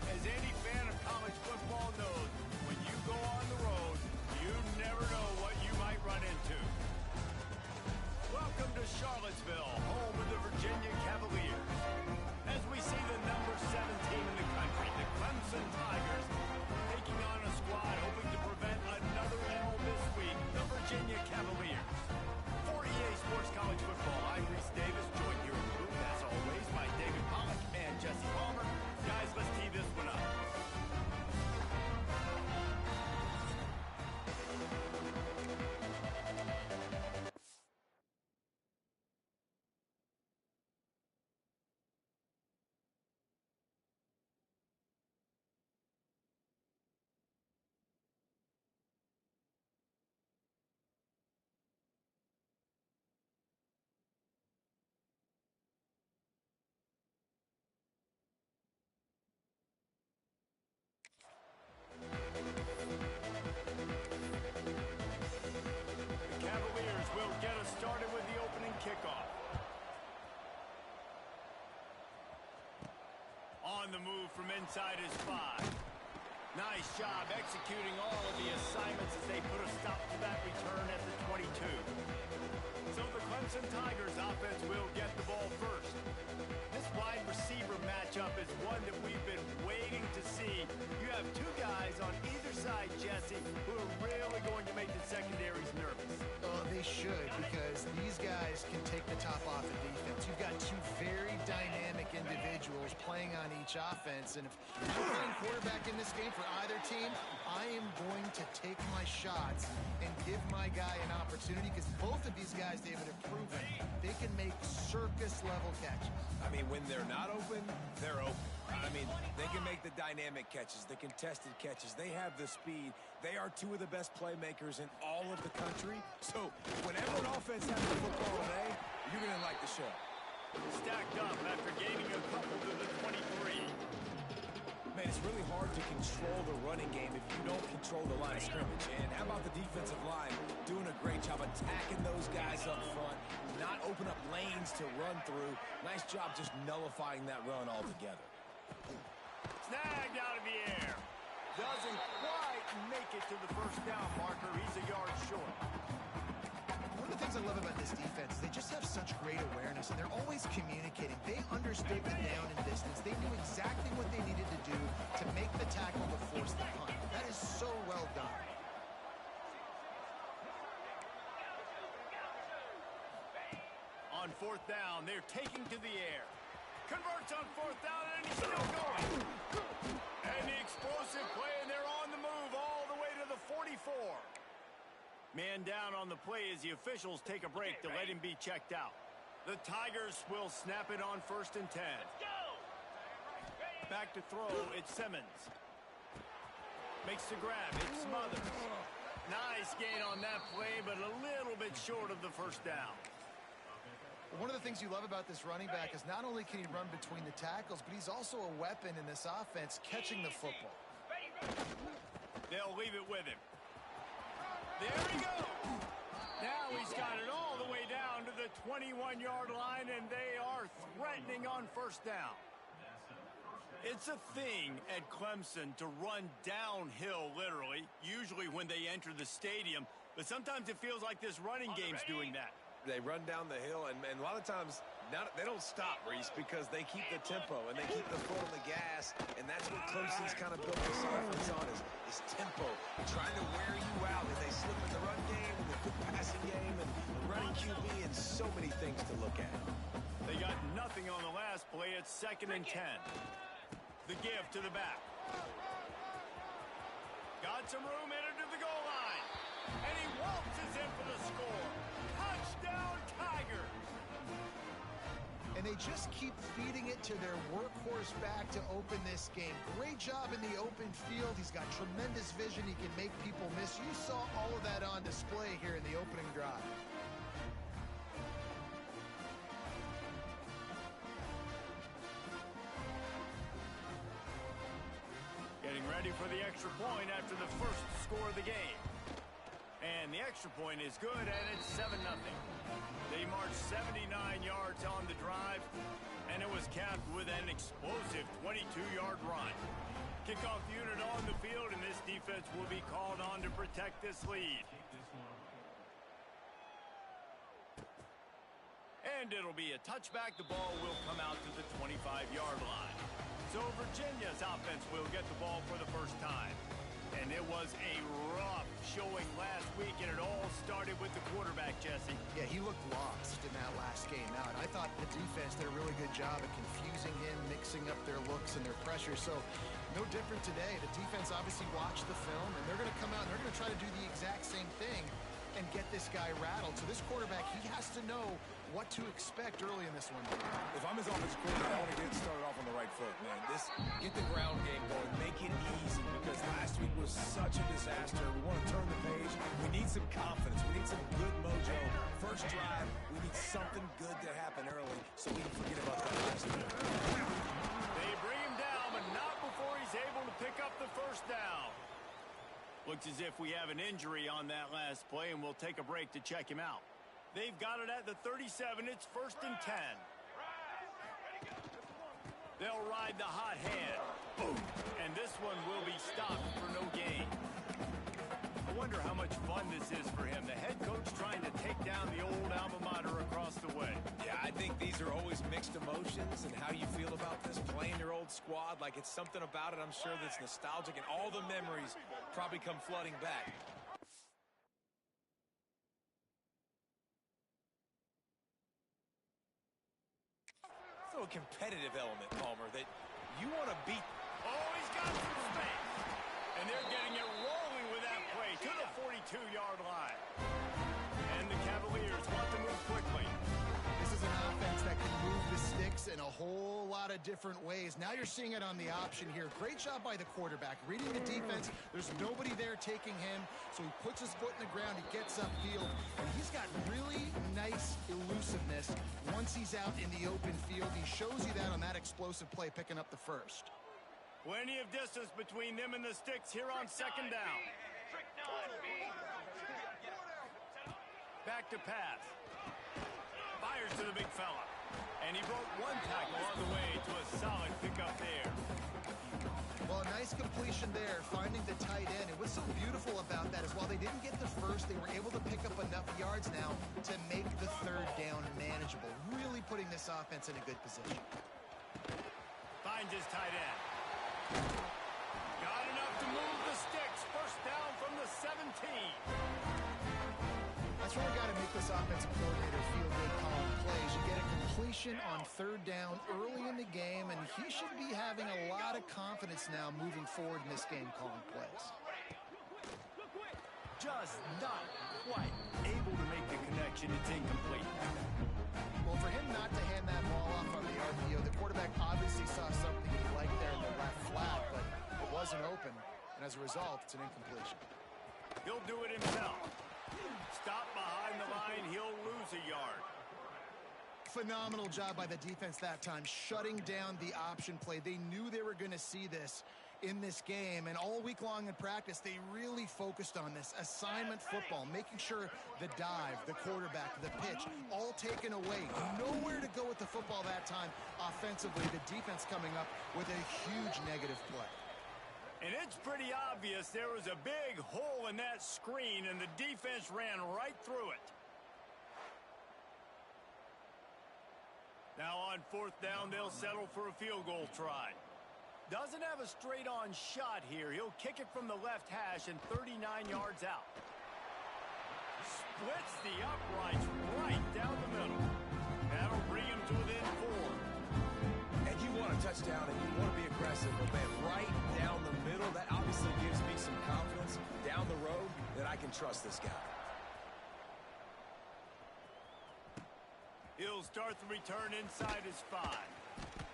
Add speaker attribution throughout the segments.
Speaker 1: As any fan of college football knows, when you go on the road, you never know what you might run into. Welcome to Charlottesville, home of the Virginia Cavaliers. As we see the number 7 team in the country, the Clemson Tigers, taking on a squad hoping to prevent another L this week, the Virginia Cavaliers. For EA Sports College Football, I'm Reese Davis, joined here in the booth, as always, by David Pollack and Jesse Palmer. Guys, let's tee this one up. Will get us started with the opening kickoff. On the move from inside his 5. Nice job executing all of the assignments as they put a stop to that return at the 22. So the Clemson Tigers offense will get the ball first. This wide receiver matchup is one that we've been waiting to see. You have 2 guys on either side, Jesse, who are really going to make the secondaries nervous.
Speaker 2: They should, because these guys can take the top off the defense. You've got 2 very dynamic individuals playing on each offense, and if I'm playing quarterback in this game for either team, I am going to take my shots and give my guy an opportunity, because both of these guys, David, have proven they can make circus-level catches.
Speaker 3: I mean, when they're not open, they're open. I mean, they can make the dynamic catches, the contested catches. They have the speed. They are 2 of the best playmakers in all of the country. So whenever an offense has the football today, you're going to like the show.
Speaker 1: Stacked up after gaining a couple to the 23.
Speaker 3: Man, it's really hard to control the running game if you don't control the line of scrimmage. And how about the defensive line doing a great job attacking those guys up front, not open up lanes to run through. Nice job just nullifying that run altogether.
Speaker 1: Snagged out of the air. Doesn't quite make it to the first down marker. He's a yard short.
Speaker 2: One of the things I love about this defense is they just have such great awareness, and they're always communicating. They understood the down and distance. They knew exactly what they needed to do to make the tackle to force the punt. That is so well done.
Speaker 1: On 4th down, they're taking to the air. Converts on 4th down, and he's still going. And the explosive play, and they're on the move all the way to the 44. Man down on the play as the officials take a break to let him be checked out. The Tigers will snap it on 1st and 10. Back to throw, it's Simmons. Makes the grab, it's Smothers. Nice gain on that play, but a little bit short of the 1st down.
Speaker 2: One of the things you love about this running back is not only can he run between the tackles, but he's also a weapon in this offense, catching the football.
Speaker 1: They'll leave it with him. There he goes. Now he's got it all the way down to the 21-yard line, and they are threatening on 1st down. It's a thing at Clemson to run downhill, literally, usually when they enter the stadium, but sometimes it feels like this running game's doing that.
Speaker 3: They run down the hill, and a lot of times they don't stop, Reese, because they keep the tempo and they keep the foot on the gas, and that's what Clemson's kind of built this offense on is tempo, trying to wear you out. And they slip in the run game, and the quick passing game, and the running QB, and so many things to look at.
Speaker 1: They got nothing on the last play. It's 2nd and 10. The give to the back. Got some room, entered to the goal line, and he waltzes in for the score. Touchdown, Tigers!
Speaker 2: And they just keep feeding it to their workhorse back to open this game. Great job in the open field. He's got tremendous vision. He can make people miss. You saw all of that on display here in the opening drive.
Speaker 1: Getting ready for the extra point after the first score of the game. And the extra point is good, and it's 7-0. They march 79 yards on the drive. And it was capped with an explosive 22-yard run. Kickoff unit on the field, and this defense will be called on to protect this lead. And it'll be a touchback. The ball will come out to the 25-yard line. So Virginia's offense will get the ball for the first time. And it was a rough showing last week, and it all started with the quarterback, Jesse.
Speaker 2: Yeah, he looked lost in that last game out. I thought the defense did a really good job at confusing him, mixing up their looks and their pressure. So no different today. The defense obviously watched the film, and they're going to come out and they're going to try to do the exact same thing and get this guy rattled. So this quarterback, he has to know what to expect early in this one.
Speaker 3: If I'm his offensive coordinator, I want to get started off on the right foot, man. Get the ground game going, make it easy, because last week was such a disaster. We want to turn the page. We need some confidence. We need some good mojo. First drive, we need something good to happen early so we can forget about that last week.
Speaker 1: They bring him down, but not before he's able to pick up the first down. Looks as if we have an injury on that last play, and we'll take a break to check him out. They've got it at the 37. It's 1st and 10. They'll ride the hot hand. Boom. And this one will be stopped for no gain. I wonder how much fun this is for him. The head coach trying to take down the old alma mater across the way.
Speaker 3: Yeah, I think these are always mixed emotions, and how you feel about this, playing your old squad. Like, it's something about it, I'm sure, that's nostalgic, and all the memories probably come flooding back. A competitive element, Palmer, that you want to beat.
Speaker 1: Oh, he's got some space. And they're getting it rolling with that play to the 42-yard line. And the Cavaliers want to move quickly.
Speaker 2: This is an offense that can move the sticks in a whole lot of different ways. Now you're seeing it on the option here. Great job by the quarterback. Reading the defense, there's nobody there taking him, so he puts his foot in the ground, he gets upfield, and he's got really nice elusiveness once he's out in the open field. He shows you that on that explosive play, picking up the first.
Speaker 1: Plenty of distance between them and the sticks here on 2nd down. Back to pass. Fires to the big fella. And he broke one tackle on the way to a solid pickup there.
Speaker 2: Well, a nice completion there, finding the tight end. And what's so beautiful about that is while they didn't get the first, they were able to pick up enough yards now to make the 3rd down manageable. Really putting this offense in a good position.
Speaker 1: Finds his tight end. Got enough to move the sticks. 1st down from the 17.
Speaker 2: That's where we got to make this offensive coordinator feel good calling plays. You get a completion on 3rd down early in the game, and he should be having a lot of confidence now moving forward in this game calling plays.
Speaker 1: Just not quite able to make the connection. It's incomplete.
Speaker 2: Well, for him not to hand that ball off on the RPO, the quarterback obviously saw something he liked there in the left flat, but it wasn't open, and as a result, it's an incompletion.
Speaker 1: He'll do it himself. Stop behind the line, he'll lose a yard.
Speaker 2: Phenomenal job by the defense that time, shutting down the option play. They knew they were going to see this in this game, and all week long in practice, they really focused on this assignment football, making sure the dive, the quarterback, the pitch, all taken away. Nowhere to go with the football that time offensively. The defense coming up with a huge negative play.
Speaker 1: And it's pretty obvious there was a big hole in that screen, and the defense ran right through it. Now on 4th down, they'll settle for a field goal try. Doesn't have a straight-on shot here. He'll kick it from the left hash and 39 yards out. Splits the uprights right down the middle. That'll bring him to within 4.
Speaker 3: And you want a touchdown, and you want to be aggressive, but man, right down the middle, that obviously gives me some confidence down the road that I can trust this guy.
Speaker 1: He'll start the return inside his 5.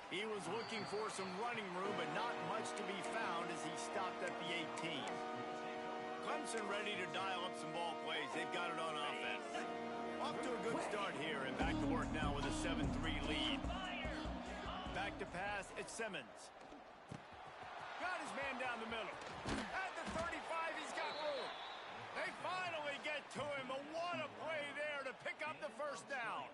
Speaker 1: He was looking for some running room, but not much to be found as he stopped at the 18. Clemson ready to dial up some ball plays. They've got it on offense. Off to a good start here, and back to work now with a 7-3 lead. Back to pass, it's Simmons. Got his man down the middle. At the 35, he's got room. They finally get to him, but what a play there to pick up the 1st down.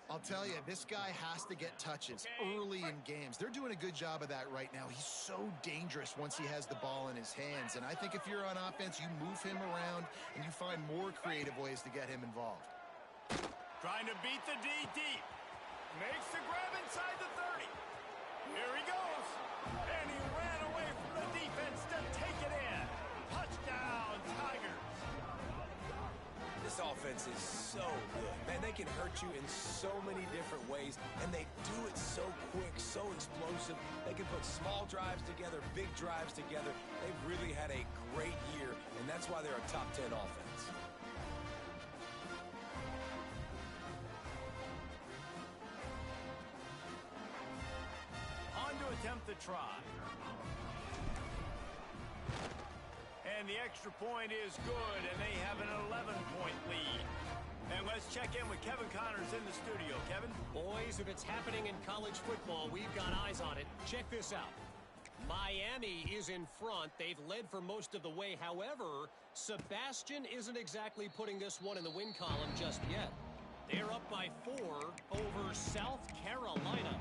Speaker 2: I'll tell you, this guy has to get touches early in games. They're doing a good job of that right now. He's so dangerous once he has the ball in his hands. And I think if you're on offense, you move him around and you find more creative ways to get him involved.
Speaker 1: Trying to beat the D deep. Makes the grab inside the 30. Here he goes. And he ran away from the defense to take it in. Touchdown, Tigers.
Speaker 3: This offense is so good. Man, they can hurt you in so many different ways, and they do it so quick, so explosive. They can put small drives together, big drives together. They've really had a great year, and that's why they're a top 10 offense.
Speaker 1: On to attempt the try. And the extra point is good, and they have an 11-point lead. And let's check in with Kevin Connors in the studio. Kevin?
Speaker 4: Boys, if it's happening in college football, we've got eyes on it. Check this out. Miami is in front. They've led for most of the way. However, Sebastian isn't exactly putting this one in the win column just yet. They're up by 4 over South Carolina.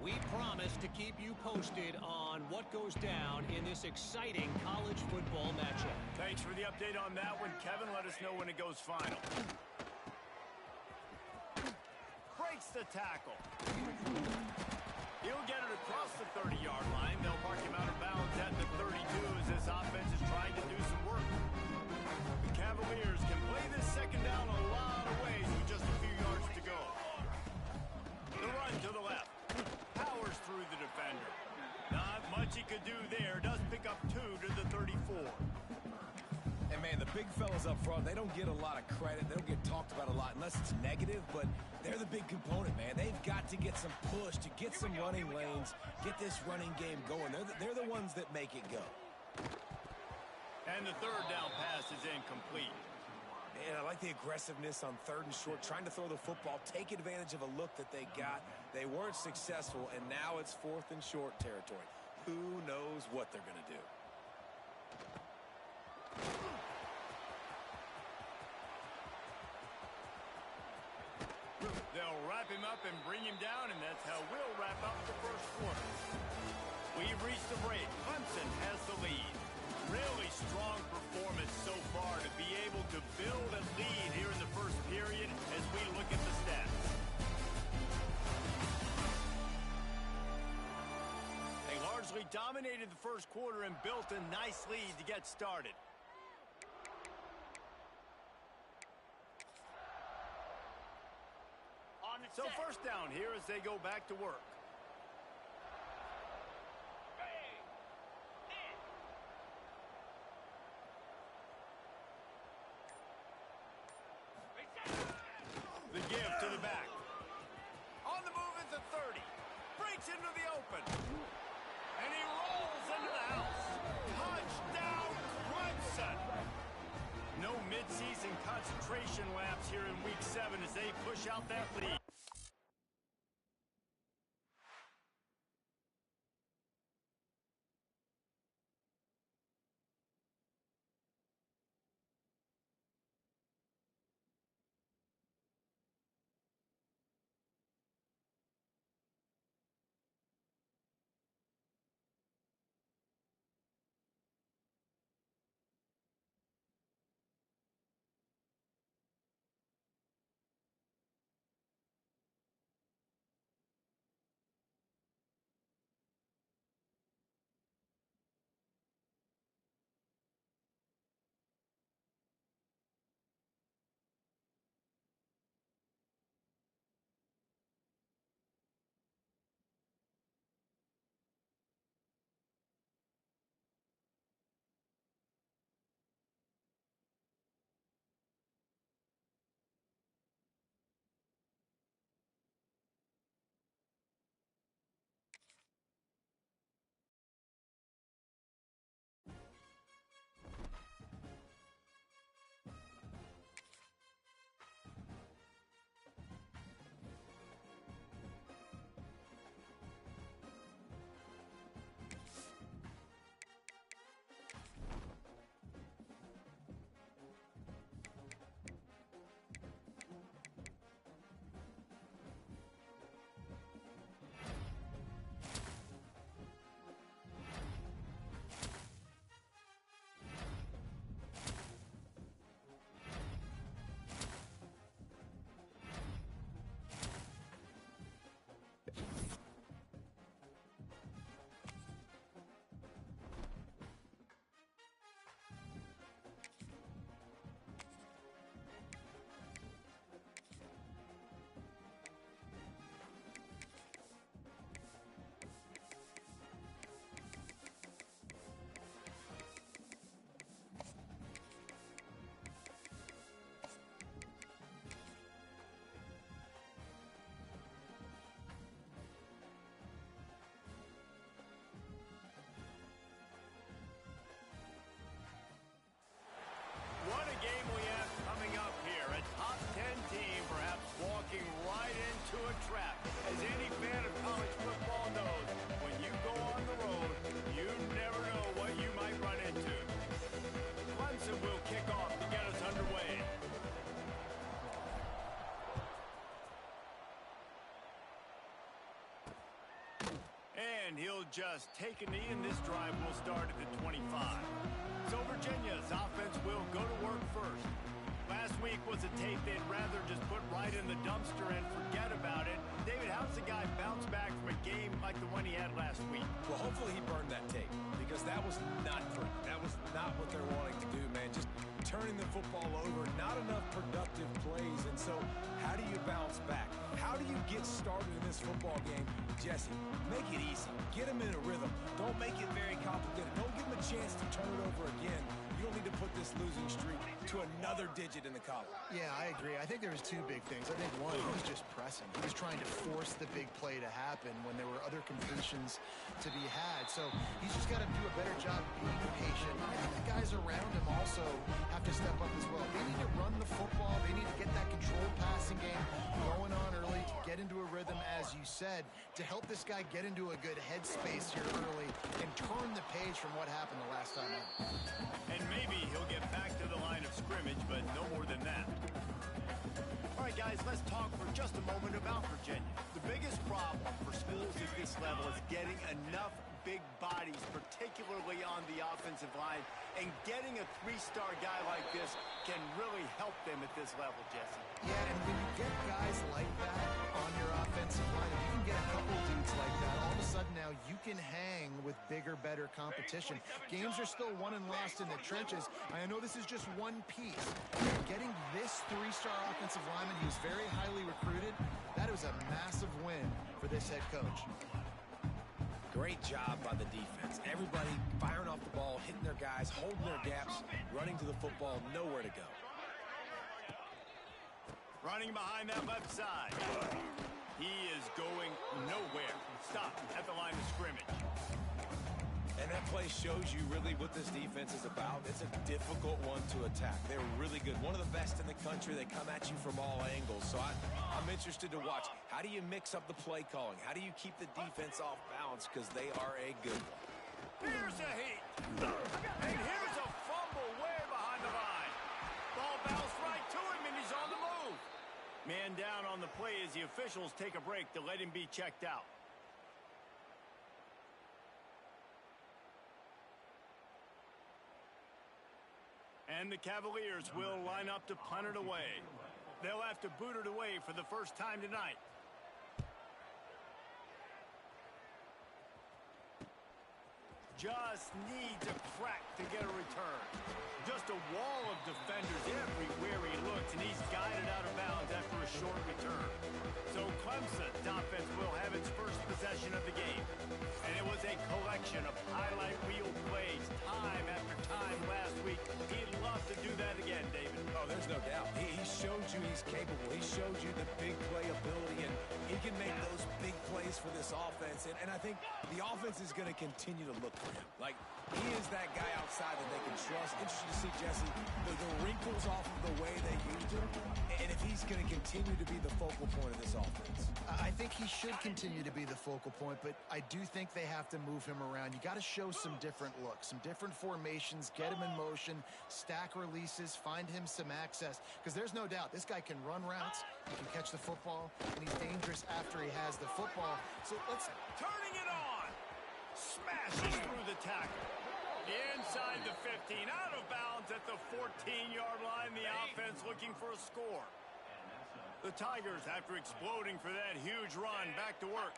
Speaker 4: We promise to keep you posted on what goes down in this exciting college football matchup.
Speaker 1: Thanks for the update on that one, Kevin. Let us know when it goes final. Breaks the tackle. He'll get it across the 30-yard line. They'll mark him out of bounds at the 32 as this offense is trying to do some work. The Cavaliers can play this second down a lot of ways with just a few yards to go. The run to the left. Powers through the defender. Not much he could do there. Does pick up 2 to the 34.
Speaker 3: And, man, the big fellas up front, they don't get a lot of credit. They don't get talked about a lot unless it's negative, but they're the big component, man. They've got to get some push, to get some running lanes, get this running game going. They're the ones that make it go.
Speaker 1: And the third down pass is incomplete.
Speaker 3: Man, I like the aggressiveness on 3rd and short, trying to throw the football, take advantage of a look that they got. They weren't successful, and now it's 4th and short territory. Who knows what they're going to do?
Speaker 1: They'll wrap him up and bring him down, and that's how we'll wrap up the first quarter. We've reached the break. Clemson has the lead. Really strong performance so far to be able to build a lead here in the first period as we look at the stats. They largely dominated the first quarter and built a nice lead to get started. So first down here as they go back to work. The give to the back. On the move at the 30. Breaks into the open. And he rolls into the house. Touchdown, Clemson. No midseason concentration laps here in Week 7 as they push out that lead. just take a knee, and this drive will start at the 25. So Virginia's offense will go to work first. Last week was a tape they'd rather just put right in the dumpster and forget about it. David, how's the guy bounce back from a game like the one he had last week?
Speaker 3: Well, hopefully he burned that tape, because that was not pretty. That was not what they're wanting to do, man. Just turning the football over, not enough productive plays. And so how do you bounce back? How do you get started in this football game? Jesse, make it easy. Get him in a rhythm. Don't make it very complicated. Don't give him a chance to turn it over again. You don't need to put this losing streak to another digit in the column.
Speaker 2: Yeah, I agree. I think there was two big things. I think one, he was just pressing. He was trying to force the big play to happen when there were other completions to be had. So he's just got to do a better job being patient. I think the guys around him also have to step up as well. They need to run the football. They need to get that controlled passing game going on early to get into a rhythm, as you said, to help this guy get into a good headspace here early and turn the page from what happened the last time out.
Speaker 1: And maybe he'll get back to the line of scrimmage, but no more than that. All right, guys, let's talk for just a moment about Virginia. The biggest problem for schools at this level is getting enough big bodies, particularly on the offensive line, and getting a three-star guy like this can really help them at this level, Jesse.
Speaker 2: Yeah, and when you get guys like that on your offensive line, you can get a couple dudes like that. All of a sudden now you can hang with bigger, better competition. Games are still won and lost in the trenches. I know this is just one piece. Getting this three-star offensive lineman, he was very highly recruited. That was a massive win for this head coach.
Speaker 3: Great job by the defense. Everybody firing off the ball, hitting their guys, holding their gaps, running to the football, nowhere to go.
Speaker 1: Running behind that left side. He is going nowhere. Stop at the line of scrimmage.
Speaker 3: And that play shows you really what this defense is about. It's a difficult one to attack. They're really good. One of the best in the country. They come at you from all angles. So I'm interested to watch. How do you mix up the play calling? How do you keep the defense off balance? Because they are a good one.
Speaker 1: Here's a heat. And here's a fumble way behind the line. Ball bounced right to him, and he's on the move. Man down on the play as the officials take a break to let him be checked out. And the Cavaliers will line up to punt it away. They'll have to boot it away for the first time tonight. Just needs a crack to get a return. Just a wall of defenders everywhere he looks, and he's guided out of bounds after a short return. So Clemson's offense will have its first possession of the game. And it was a collection of highlight reel plays time after time last week. He'd love to do that again, David.
Speaker 3: Oh, there's no doubt. He showed you he's capable. He showed you the big play ability, and he can make those big plays for this offense. And I think the offense is going to continue to look for him. Like, he is that guy outside that they can trust. Interesting to see, Jesse, the wrinkles off of the way they used him, and if he's going to continue to be the focal point of this offense.
Speaker 2: I think he should continue to be the focal point, but I do think they have to move him around. You got to show some different looks, some different formations, get him in motion, stack releases, find him some access, because there's no doubt this guy can run routes, he can catch the football, and he's dangerous after he has the football. So let's...
Speaker 1: Turning it on! Smashes through the tackle. Inside the 15, out of bounds at the 14-yard line. The offense looking for a score. The Tigers, after exploding for that huge run, back to work.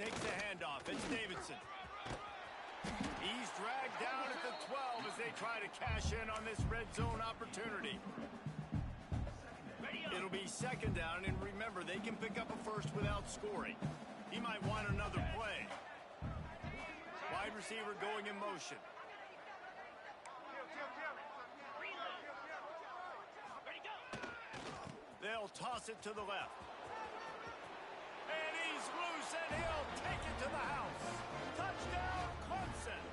Speaker 1: Takes the handoff. It's Davidson. He's dragged down at the 12 as they try to cash in on this red zone opportunity. It'll be second down, and remember, they can pick up a first without scoring. He might want another play. Wide receiver going in motion. They'll toss it to the left. And he's loose, and he'll take it to the house. Touchdown, Clemson.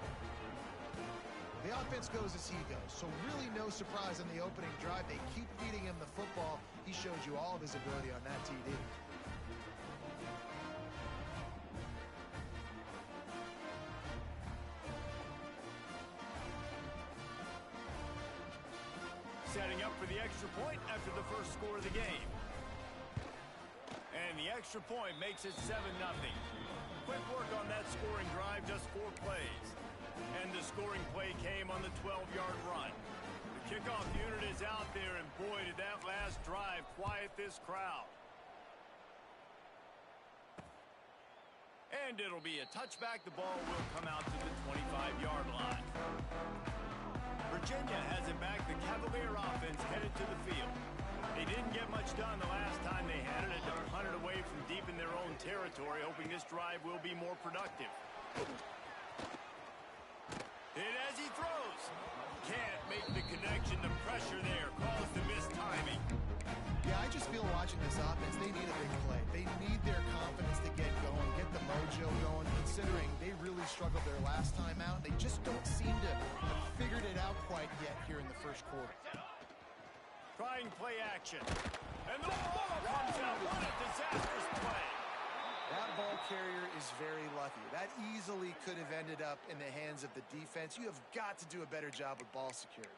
Speaker 2: The offense goes as he goes, so really no surprise on the opening drive. They keep feeding him the football. He showed you all of his ability on that TD.
Speaker 1: setting up for the extra point after the first score of the game. And the extra point makes it 7-0. Quick work on that scoring drive, just 4 plays. And the scoring play came on the 12-yard run. The kickoff unit is out there, and boy, did that last drive quiet this crowd. And it'll be a touchback. The ball will come out to the 25-yard line. Virginia has it back. The Cavalier offense headed to the field. They didn't get much done the last time they had it. To punt it away from deep in their own territory, hoping this drive will be more productive. Hit as he throws. Can't make the connection. The pressure there caused the missed timing.
Speaker 2: Yeah, I just feel watching this offense, they need a big play. They need their confidence to get going, get the mojo going, considering they really struggled their last time out. They just don't seem to have figured it out quite yet here in the first quarter.
Speaker 1: Trying play action. And the ball comes out. What a disastrous play.
Speaker 2: That ball carrier is very lucky. That easily could have ended up in the hands of the defense. You have got to do a better job with ball security.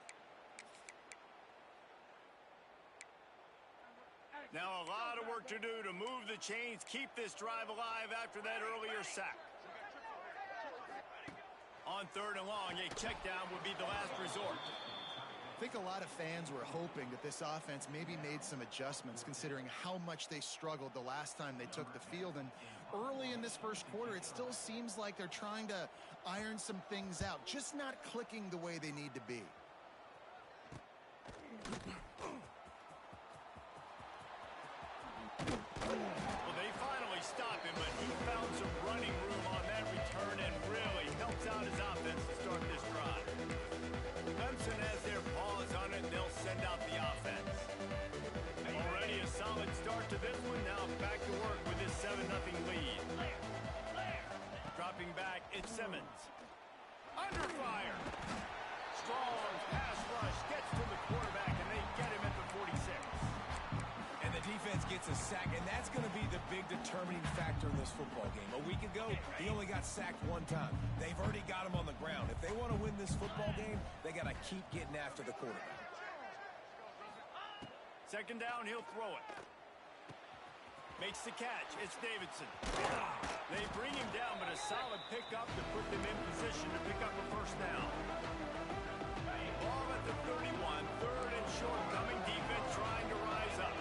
Speaker 1: Now a lot of work to do to move the chains, keep this drive alive after that earlier sack. On 3rd and long, a check down would be the last resort.
Speaker 2: I think a lot of fans were hoping that this offense maybe made some adjustments considering how much they struggled the last time they took the field. And early in this first quarter, it still seems like they're trying to iron some things out, just not clicking the way they need to be.
Speaker 1: Well, they finally stopped him, but he found some running room on that return and really helps out his offense to start this drive. Clemson has their paws on it, and they'll send out the offense. Already a solid start to this one. Now back to work with this 7-0 lead. Dropping back, it's Simmons. Under fire. Strong pass rush gets to the quarterback, and they get him at the 46.
Speaker 3: And the defense gets a sack, and that's going to be the big determining factor in this football game. A week ago, he only got sacked 1 time. They've already got him on the ground. If they want to win this football game, they got to keep getting after the quarterback.
Speaker 1: 2nd down, he'll throw it. Makes the catch. It's Davidson. They bring him down, but a solid pickup to put them in position to pick up a 1st down. Ball at the 31, 3rd and short, coming defense trying to rise up.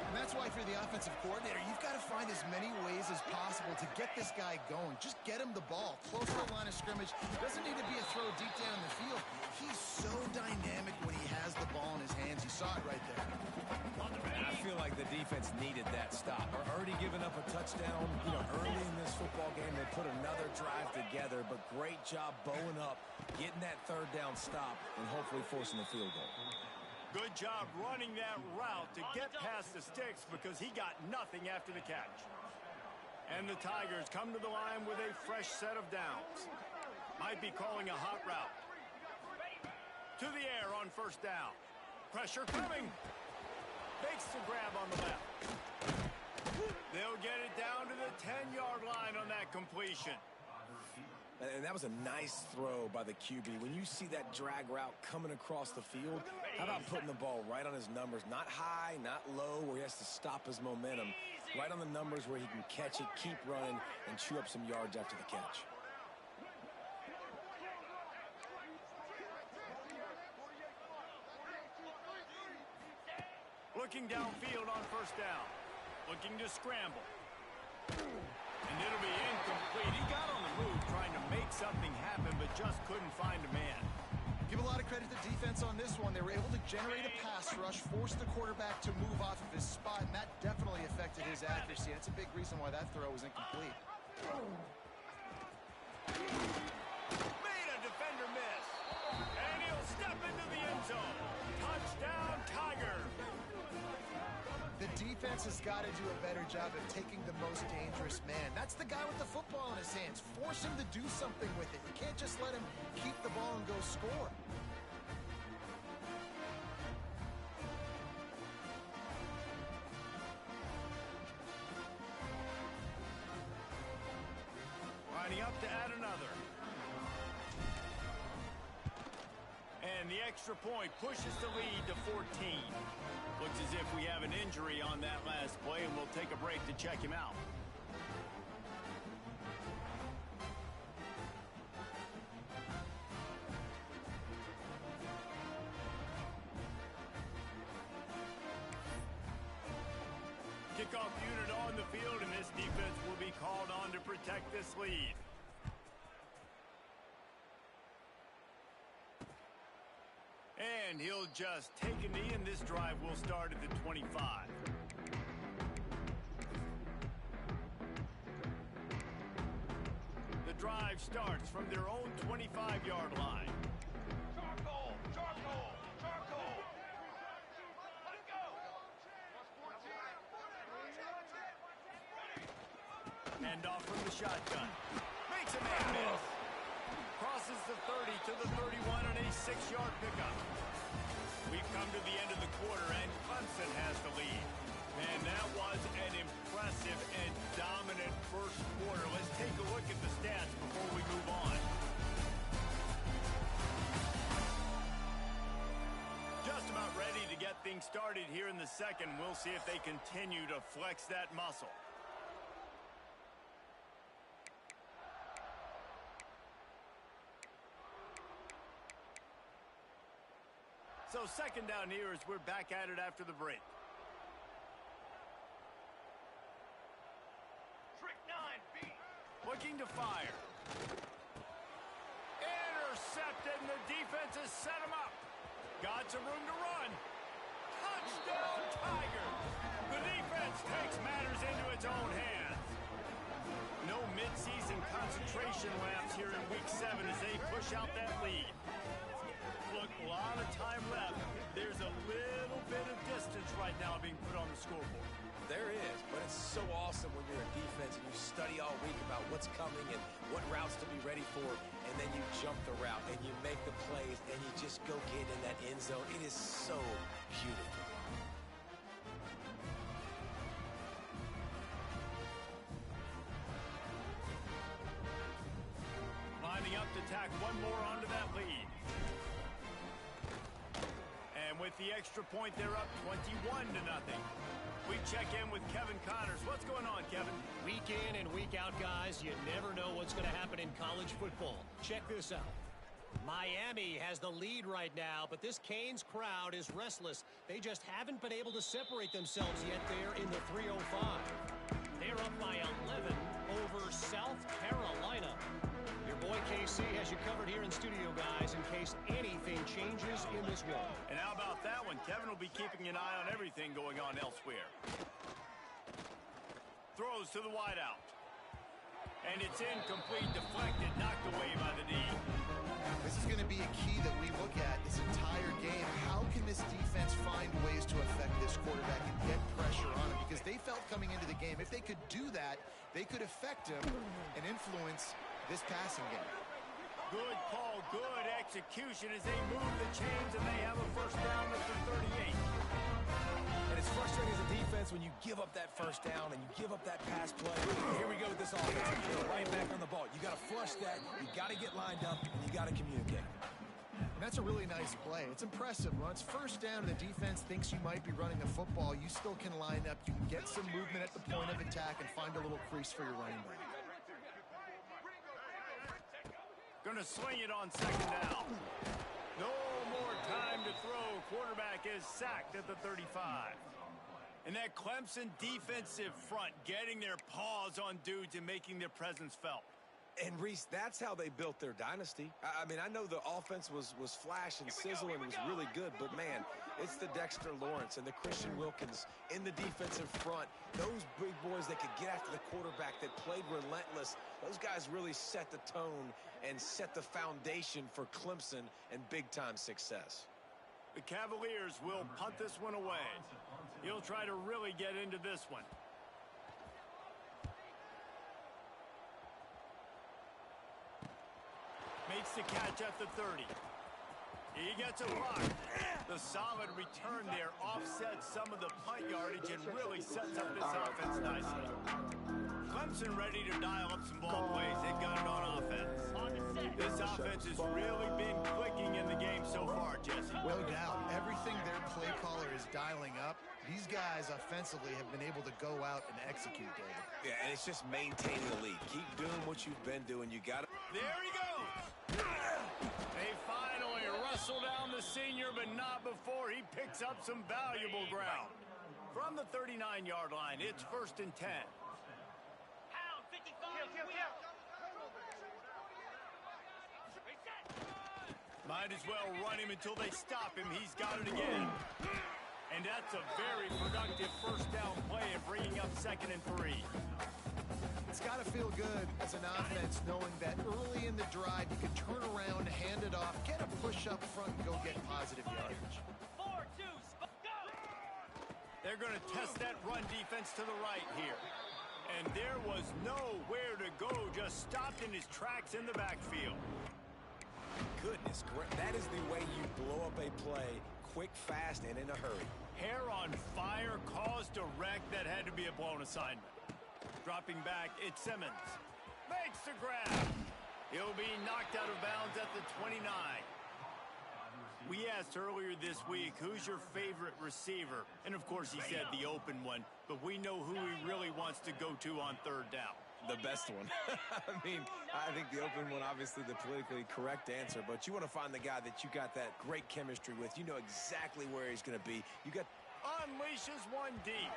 Speaker 2: And that's why, if you're the offensive coordinator, you've got to find as many ways as possible to get this guy going. Just get him the ball. Close to the line of scrimmage. Doesn't need to be a throw deep down the field. He's so dynamic when he has the ball in his hands. You saw it right there.
Speaker 3: And I feel like the defense needed that stop. Are already giving up a touchdown, early in this football game. They put another drive together, but great job bowing up, getting that 3rd down stop, and hopefully forcing the field goal.
Speaker 1: Good job running that route to get past the sticks because he got nothing after the catch. And the Tigers come to the line with a fresh set of downs. Might be calling a hot route. To the air on 1st down. Pressure coming. Makes the grab on the left. They'll get it down to the 10-yard line on that completion.
Speaker 3: And that was a nice throw by the QB. When you see that drag route coming across the field, how about putting the ball right on his numbers? Not high, not low, where he has to stop his momentum. Right on the numbers where he can catch it, keep running, and chew up some yards after the catch.
Speaker 1: Looking downfield on 1st down. Looking to scramble. And it'll be incomplete. He got on the move trying to make something happen, but just couldn't find a man.
Speaker 2: Give a lot of credit to defense on this one. They were able to generate a pass rush, force the quarterback to move off of his spot, and that definitely affected his accuracy. That's a big reason why that throw was incomplete.
Speaker 1: Made a defender miss. And he'll step into the end zone. Touchdown, Tiger.
Speaker 2: The defense has got to do a better job of taking the most dangerous man. That's the guy with the football in his hands. Force him to do something with it. You can't just let him keep the ball and go score.
Speaker 1: Lining up to add another. And And the extra point pushes the lead to 14. Looks as if we have an injury on that last play, and we'll take a break to check him out. Kickoff unit on the field, and this defense will be called on to protect this lead. And he'll just take a knee, and this drive will start at the 25. The drive starts from their own 25-yard line.
Speaker 5: Charcoal! Charcoal! Charcoal! Let's go!
Speaker 1: Hand off from the shotgun. Makes a man miss. Crosses the 30 to the 31 on a 6-yard pickup. We've come to the end of the quarter, and Clemson has the lead. And that was an impressive and dominant first quarter. Let's take a look at the stats before we move on. Just about ready to get things started here in the second. We'll see if they continue to flex that muscle. So second down here as we're back at it after the break.
Speaker 5: Trick 9B.
Speaker 1: Looking to fire. Intercepted, and the defense has set him up. Got some room to run. Touchdown, Tigers. The defense takes matters into its own hands. No midseason concentration lapse here in Week 7 as they push out that lead. Look, a lot of time left. There's a little bit of distance right now being put on the scoreboard.
Speaker 3: There is, but it's so awesome when you're a defense and you study all week about what's coming and what routes to be ready for, and then you jump the route and you make the plays and you just go get in that end zone. It is so beautiful.
Speaker 1: Lining up to tack one more onto that lead. And with the extra point, they're up 21-0. We check in with Kevin Connors. What's going on, Kevin?
Speaker 4: Week in and week out, guys, you never know what's going to happen in college football. Check this out. Miami has the lead right now, but this Canes crowd is restless. They just haven't been able to separate themselves yet there in the 305. They're up by 11 over South Carolina. Your boy KC has you covered here in studio, guys, in case anything changes in this one.
Speaker 1: And how about that one? Kevin will be keeping an eye on everything going on elsewhere. Throws to the wideout. And it's incomplete, deflected, knocked away by the D.
Speaker 2: This is going to be a key that we look at this entire game. How can this defense find ways to affect this quarterback and get pressure on him? Because they felt coming into the game, if they could do that, they could affect him and influence this passing game.
Speaker 1: Good call, good execution as they move the chains, and they have a first down at the 38.
Speaker 3: And it's frustrating as a defense when you give up that first down and you give up that pass play. Here we go with this offense. You're right back on the ball. You got to flush that. You got to get lined up, and you got to communicate.
Speaker 2: And that's a really nice play. It's impressive. When it's first down and the defense thinks you might be running the football, you still can line up. You can get some movement at the point of attack and find a little crease for your running back.
Speaker 1: Going to sling it on second down. No more time to throw. Quarterback is sacked at the 35. And that Clemson defensive front getting their paws on dudes and making their presence felt.
Speaker 3: And, Reese, that's how they built their dynasty. I mean, I know the offense was flash and sizzle and was really good, but, man, it's the Dexter Lawrence and the Christian Wilkins in the defensive front. Those big boys that could get after the quarterback, that played relentless, those guys really set the tone and set the foundation for Clemson and big-time success.
Speaker 1: The Cavaliers will punt this one away. He'll try to really get into this one. Makes the catch at the 30. He gets a block. The solid return there offsets some of the punt yardage and really sets up this offense nicely. Clemson ready to dial up some ball plays. They've got it on offense. This offense has really been clicking in the game so far, Jesse.
Speaker 2: No doubt. Everything their play caller is dialing up, these guys offensively have been able to go out and execute, David.
Speaker 3: Yeah, and it's just maintaining the lead. Keep doing what you've been doing. You got it.
Speaker 1: There he goes. They finally wrestle down the senior, but not before he picks up some valuable ground. From the 39-yard line, it's 1st and 10.
Speaker 5: Hound 55.
Speaker 1: Might as well run him until they stop him. He's got it again. And that's a very productive first down play of bringing up 2nd and 3.
Speaker 2: It's got to feel good as an offense knowing that early in the drive you can turn around, hand it off, get a push up front, and go get positive yardage.
Speaker 5: 4-2, go!
Speaker 1: They're going to test that run defense to the right here. And there was nowhere to go, just stopped in his tracks in the backfield.
Speaker 3: Goodness, that is the way you blow up a play quick, fast, and in a hurry.
Speaker 1: Hair on fire, caused a wreck that had to be a blown assignment. Dropping back, it's Simmons. Makes the grab. He'll be knocked out of bounds at the 29. We asked earlier this week, who's your favorite receiver? And of course he said the open one, but we know who he really wants to go to on 3rd down.
Speaker 3: The best one. I mean, I think the open one, obviously the politically correct answer, but you want to find the guy that you got that great chemistry with. You know exactly where he's going to be. You got
Speaker 1: unleashes one deep.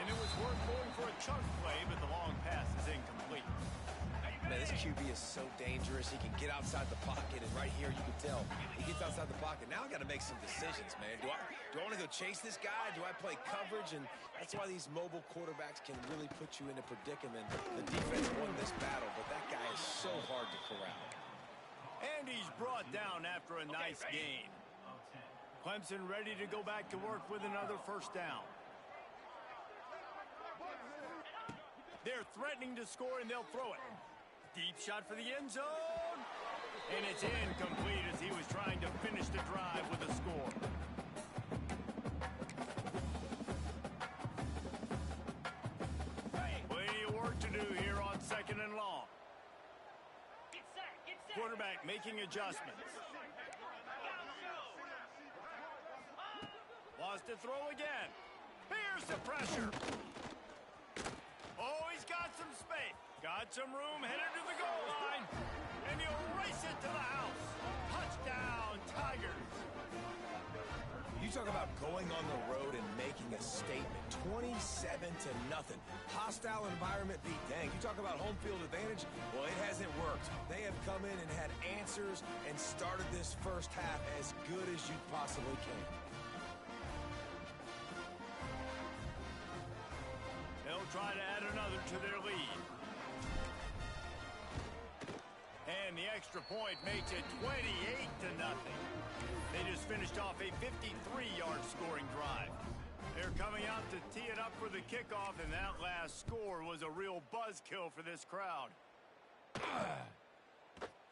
Speaker 1: And it was worth going for a chunk play, but the long pass is incomplete.
Speaker 3: Man, this QB is so dangerous. He can get outside the pocket, and right here you can tell he gets outside the pocket. Now I got to make some decisions, man. Do I want to go chase this guy? Do I play coverage? And that's why these mobile quarterbacks can really put you in a predicament. The defense won this battle, but that guy is so hard to corral.
Speaker 1: And he's brought down after a nice gain. Clemson ready to go back to work with another first down. They're threatening to score, and they'll throw it. Deep shot for the end zone. And it's incomplete as he was trying to finish the drive with a score. Plenty of work to do here on 2nd and long.
Speaker 5: Get set.
Speaker 1: Quarterback making adjustments. Wants to throw again. Here's the pressure. Oh, he's got some space. Got some room, headed to the goal line. And he'll race it to the house. Touchdown, Tigers.
Speaker 3: You talk about going on the road and making a statement. 27-0. Hostile environment beat dang. You talk about home field advantage? Well, it hasn't worked. They have come in and had answers and started this first half as good as you possibly can.
Speaker 1: They'll try to add another to their lead. And the extra point makes it 28-0. They just finished off a 53-yard scoring drive. They're coming out to tee it up for the kickoff, and that last score was a real buzzkill for this crowd.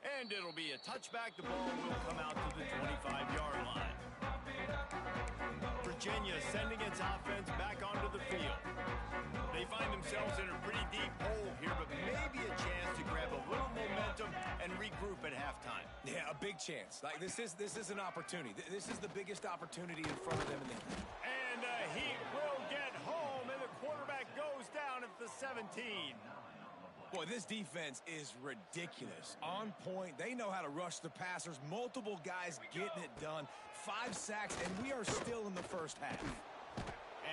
Speaker 1: And it'll be a touchback. The ball will come out to the 25-yard line. Virginia sending its offense back onto the field. They find themselves in a pretty deep hole here, but maybe a chance to grab a little momentum and regroup at halftime.
Speaker 3: Yeah, a big chance. Like this is an opportunity. This is the biggest opportunity in front of them in the
Speaker 1: And he will get home, and the quarterback goes down at the 17.
Speaker 3: Boy, this defense is ridiculous. On point. They know how to rush the passers. Multiple guys getting it done. 5 sacks, and we are still in the first half.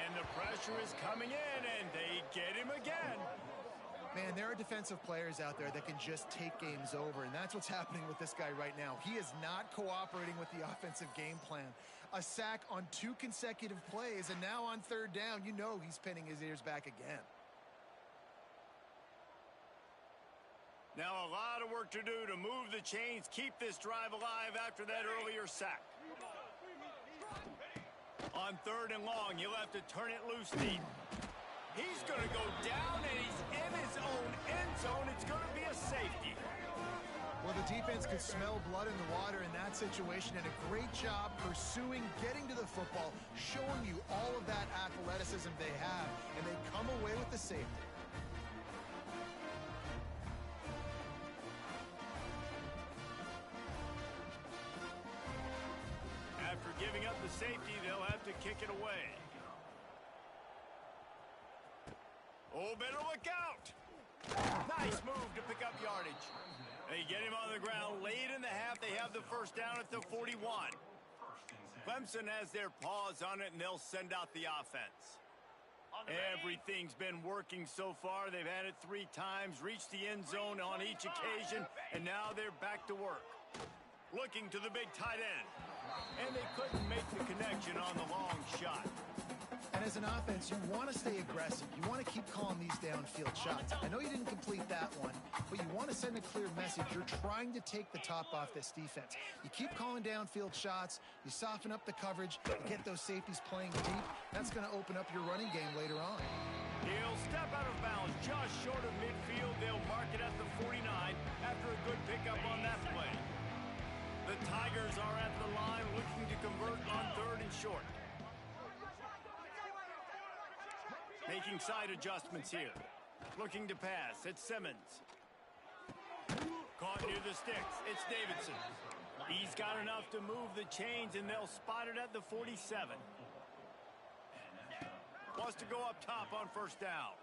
Speaker 1: And the pressure is coming in, and they get him again.
Speaker 2: Man, there are defensive players out there that can just take games over, and that's what's happening with this guy right now. He is not cooperating with the offensive game plan. A sack on 2 consecutive plays, and now on 3rd down, you know he's pinning his ears back again.
Speaker 1: Now a lot of work to do to move the chains, keep this drive alive after that earlier sack. On 3rd and long, you'll have to turn it loose deep. He's going to go down, and he's in his own end zone. It's going to be a safety.
Speaker 2: Well, the defense could smell blood in the water in that situation, and a great job pursuing, getting to the football, showing you all of that athleticism they have, and they come away with the safety.
Speaker 1: the safety, they'll have to kick it away. Oh, better look out. Nice move to pick up yardage. They get him on the ground late in the half. They have the first down at the 41. Clemson has their paws on it, and they'll send out the offense. Everything's been working so far. They've had it 3 times, reached the end zone on each occasion, and now they're back to work. Looking to the big tight end. And they couldn't make the connection on the long shot.
Speaker 2: And as an offense, you want to stay aggressive. You want to keep calling these downfield shots. I know you didn't complete that one, but you want to send a clear message. You're trying to take the top off this defense. You keep calling downfield shots. You soften up the coverage. You get those safeties playing deep. That's going to open up your running game later on.
Speaker 1: He'll step out of bounds just short of midfield. They'll mark it at the 49 after a good pickup on that play. The Tigers are at the line looking to convert on 3rd and short. Making side adjustments here. Looking to pass. It's Simmons. Caught near the sticks. It's Davidson. He's got enough to move the chains, and they'll spot it at the 47. Wants to go up top on first down.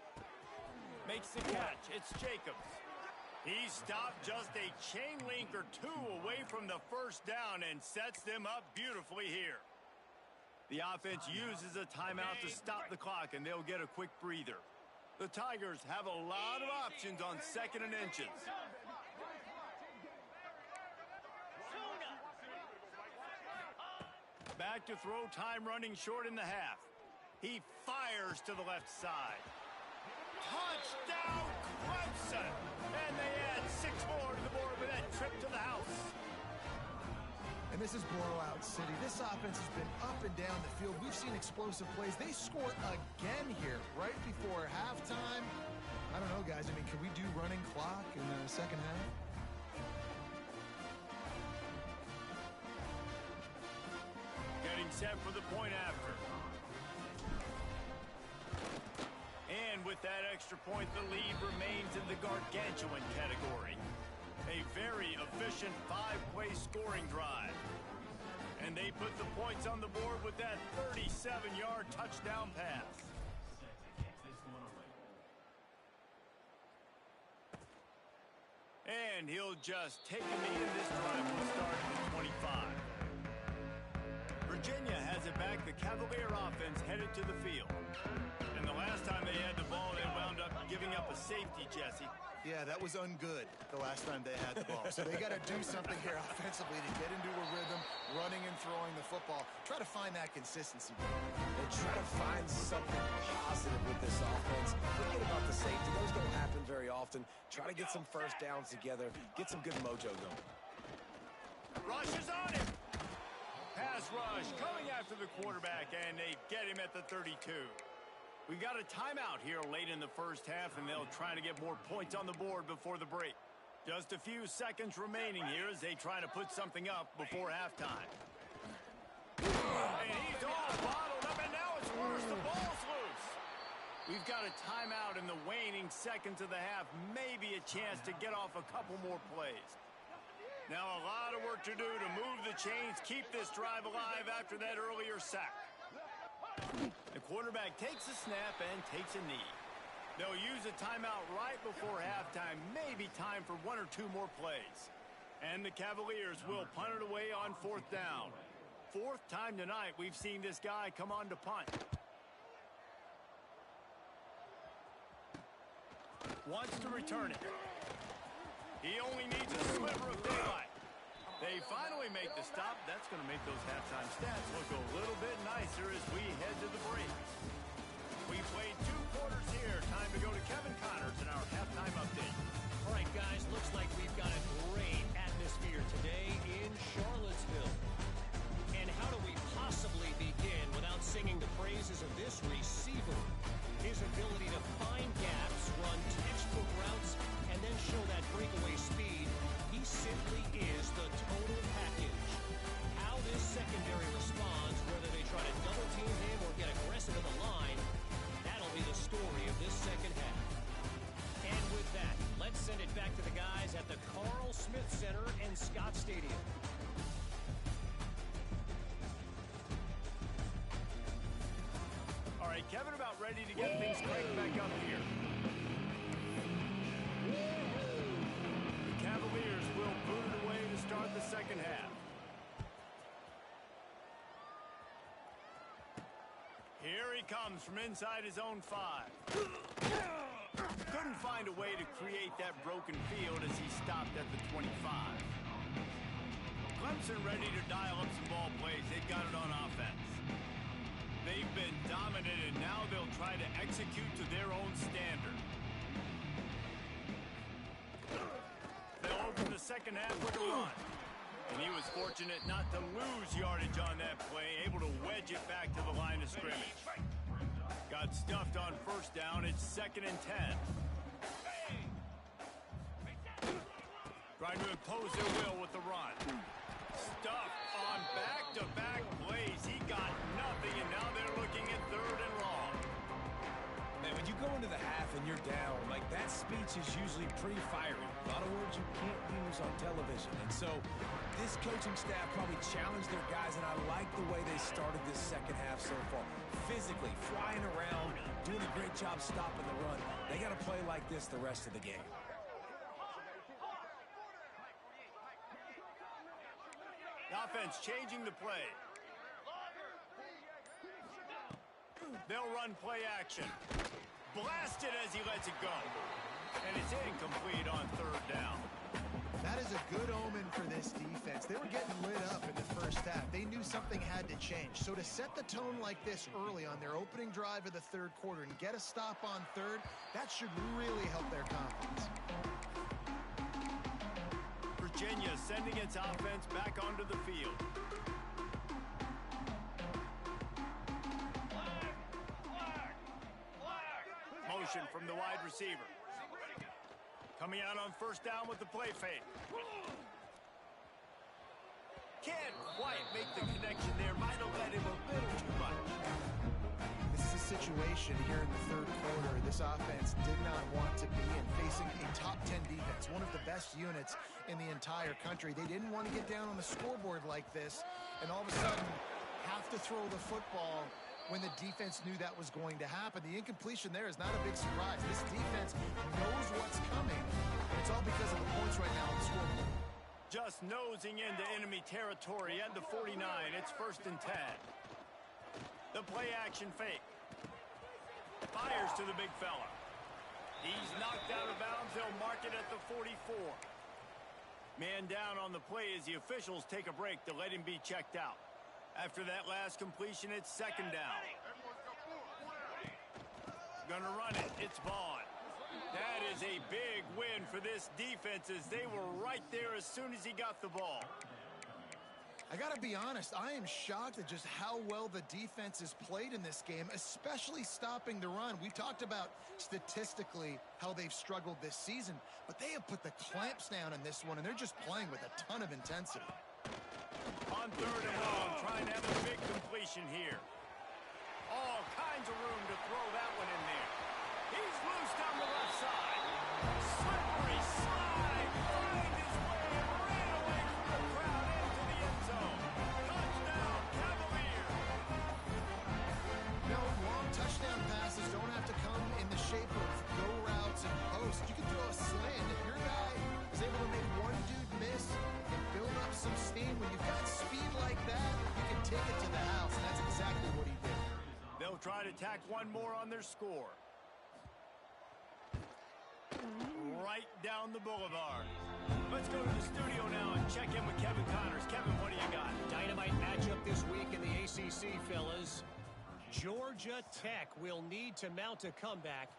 Speaker 1: Makes the catch. It's Jacobs. He stopped just a chain link or 2 away from the first down and sets them up beautifully here. The offense uses a timeout to stop the clock, and they'll get a quick breather. The Tigers have a lot of options on 2nd and inches. Back to throw, time running short in the half. He fires to the left side. Touchdown, Clemson! And they add 6 more to the board with that trip to the house.
Speaker 2: And this is blowout city. This offense has been up and down the field. We've seen explosive plays. They score again here right before halftime. I don't know, guys. I mean, can we do running clock in the second half?
Speaker 1: Getting set for the point after. And with that extra point, the lead remains in the gargantuan category. A very efficient 5-play scoring drive. And they put the points on the board with that 37-yard touchdown pass. And he'll just take a knee, and this drive will start at the 25. Virginia has it back. The Cavalier offense headed to the field. And the last time they had the ball, they wound up giving up a safety, Jesse.
Speaker 2: Yeah, that was ungood the last time they had the ball. So they got to do something here offensively to get into a rhythm, running and throwing the football. Try to find that consistency.
Speaker 3: They try to find something positive with this offense. Forget about the safety. Those don't happen very often. Try to get some first downs together. Get some good mojo going.
Speaker 1: Rush is on him. Pass rush coming after the quarterback, and they get him at the 32. We got a timeout here late in the first half, and they'll try to get more points on the board before the break. Just a few seconds remaining here as they try to put something up before halftime. And he's all bottled up, and now it's worse. The ball's loose. We've got a timeout in the waning seconds of the half. Maybe a chance to get off a couple more plays. Now a lot of work to do to move the chains, keep this drive alive after that earlier sack. The quarterback takes a snap and takes a knee. They'll use a timeout right before halftime. Maybe time for 1 or 2 more plays. And the Cavaliers will punt it away on 4th down. 4th time tonight we've seen this guy come on to punt. Wants to return it. He only needs a sliver of daylight. They finally make the stop. That's going to make those halftime stats look a little bit nicer as we head to the break. We played 2 quarters here. Time to go to Kevin Connors in our halftime update.
Speaker 4: All right, guys, looks like we've got a great atmosphere today in Charlottesville. And how do we possibly begin without singing the praises of this receiver? His ability to find gaps, run textbook routes, and then show that breakaway speed. He simply is the total package. How this secondary responds, whether they try to double team him or get aggressive at the line, that'll be the story of this second half. And with that, let's send it back to the guys at the Carl Smith Center
Speaker 1: Kevin about ready to get things cranked back up here. The Cavaliers will boot it away to start the second half. Here he comes from inside his own 5. Couldn't find a way to create that broken field as he stopped at the 25. Clemson ready to dial up some ball plays. They've got it on offense. They've been dominant, and now they'll try to execute to their own standard. They'll open the second half with a run. And he was fortunate not to lose yardage on that play, able to wedge it back to the line of scrimmage. Got stuffed on first down. It's 2nd and 10. Trying to impose their will with the run. Stuffed on back-to-back plays. He got nothing, and now they're looking at 3rd and long.
Speaker 3: Man, when you go into the half and you're down, like that speech is usually pretty fiery. A lot of words you can't use on television. And so this coaching staff probably challenged their guys, and I like the way they started this second half so far. Physically, flying around, doing a great job stopping the run. They got to play like this the rest of the game.
Speaker 1: The offense changing the play. They'll run play action. Blasted as he lets it go. And it's incomplete on 3rd down.
Speaker 2: That is a good omen for this defense. They were getting lit up in the first half. They knew something had to change. So to set the tone like this early on their opening drive of the 3rd quarter and get a stop on 3rd, that should really help their confidence.
Speaker 1: Virginia sending its offense back onto the field. Motion from the wide receiver. Coming out on first down with the play fake. Can't quite make the connection there. Might have led him a little too much.
Speaker 2: This is a situation here in the 3rd quarter. This offense did not want to be in, facing a top 10 defense, one of the best units in the entire country. They didn't want to get down on the scoreboard like this and all of a sudden have to throw the football when the defense knew that was going to happen. The incompletion there is not a big surprise. This defense knows what's coming, and it's all because of the points right now on the scoreboard.
Speaker 1: Just nosing into enemy territory at the 49. It's 1st and 10. The play action fake. Fires to the big fella. He's knocked out of bounds. They'll mark it at the 44. Man down on the play as the officials take a break to let him be checked out. After that last completion, it's 2nd down. Gonna run it. It's Vaughn. That is a big win for this defense as they were right there as soon as he got the ball.
Speaker 2: I got to be honest, I am shocked at just how well the defense has played in this game, especially stopping the run. We talked about statistically how they've struggled this season, but they have put the clamps down in this one, and they're just playing with a ton of intensity.
Speaker 1: On 3rd and long, trying to have a big completion here. All kinds of room to throw that one in there. He's loose down the left side. Slippery slide. Find his way and ran away from the crowd into the end zone. Touchdown, Cavaliers.
Speaker 2: No, long touchdown passes don't have to come in the shape of go routes and posts. You can throw a slant. If your guy is able to make one dude miss and build up some steam, when you've got speed like that, you can take it to the house, and that's exactly what he did.
Speaker 1: They'll try to tack one more on their score. Right down the boulevard. Let's go to the studio now and check in with Kevin Connors. Kevin, what do you got?
Speaker 4: Dynamite matchup this week in the ACC, fellas. Georgia Tech will need to mount a comeback,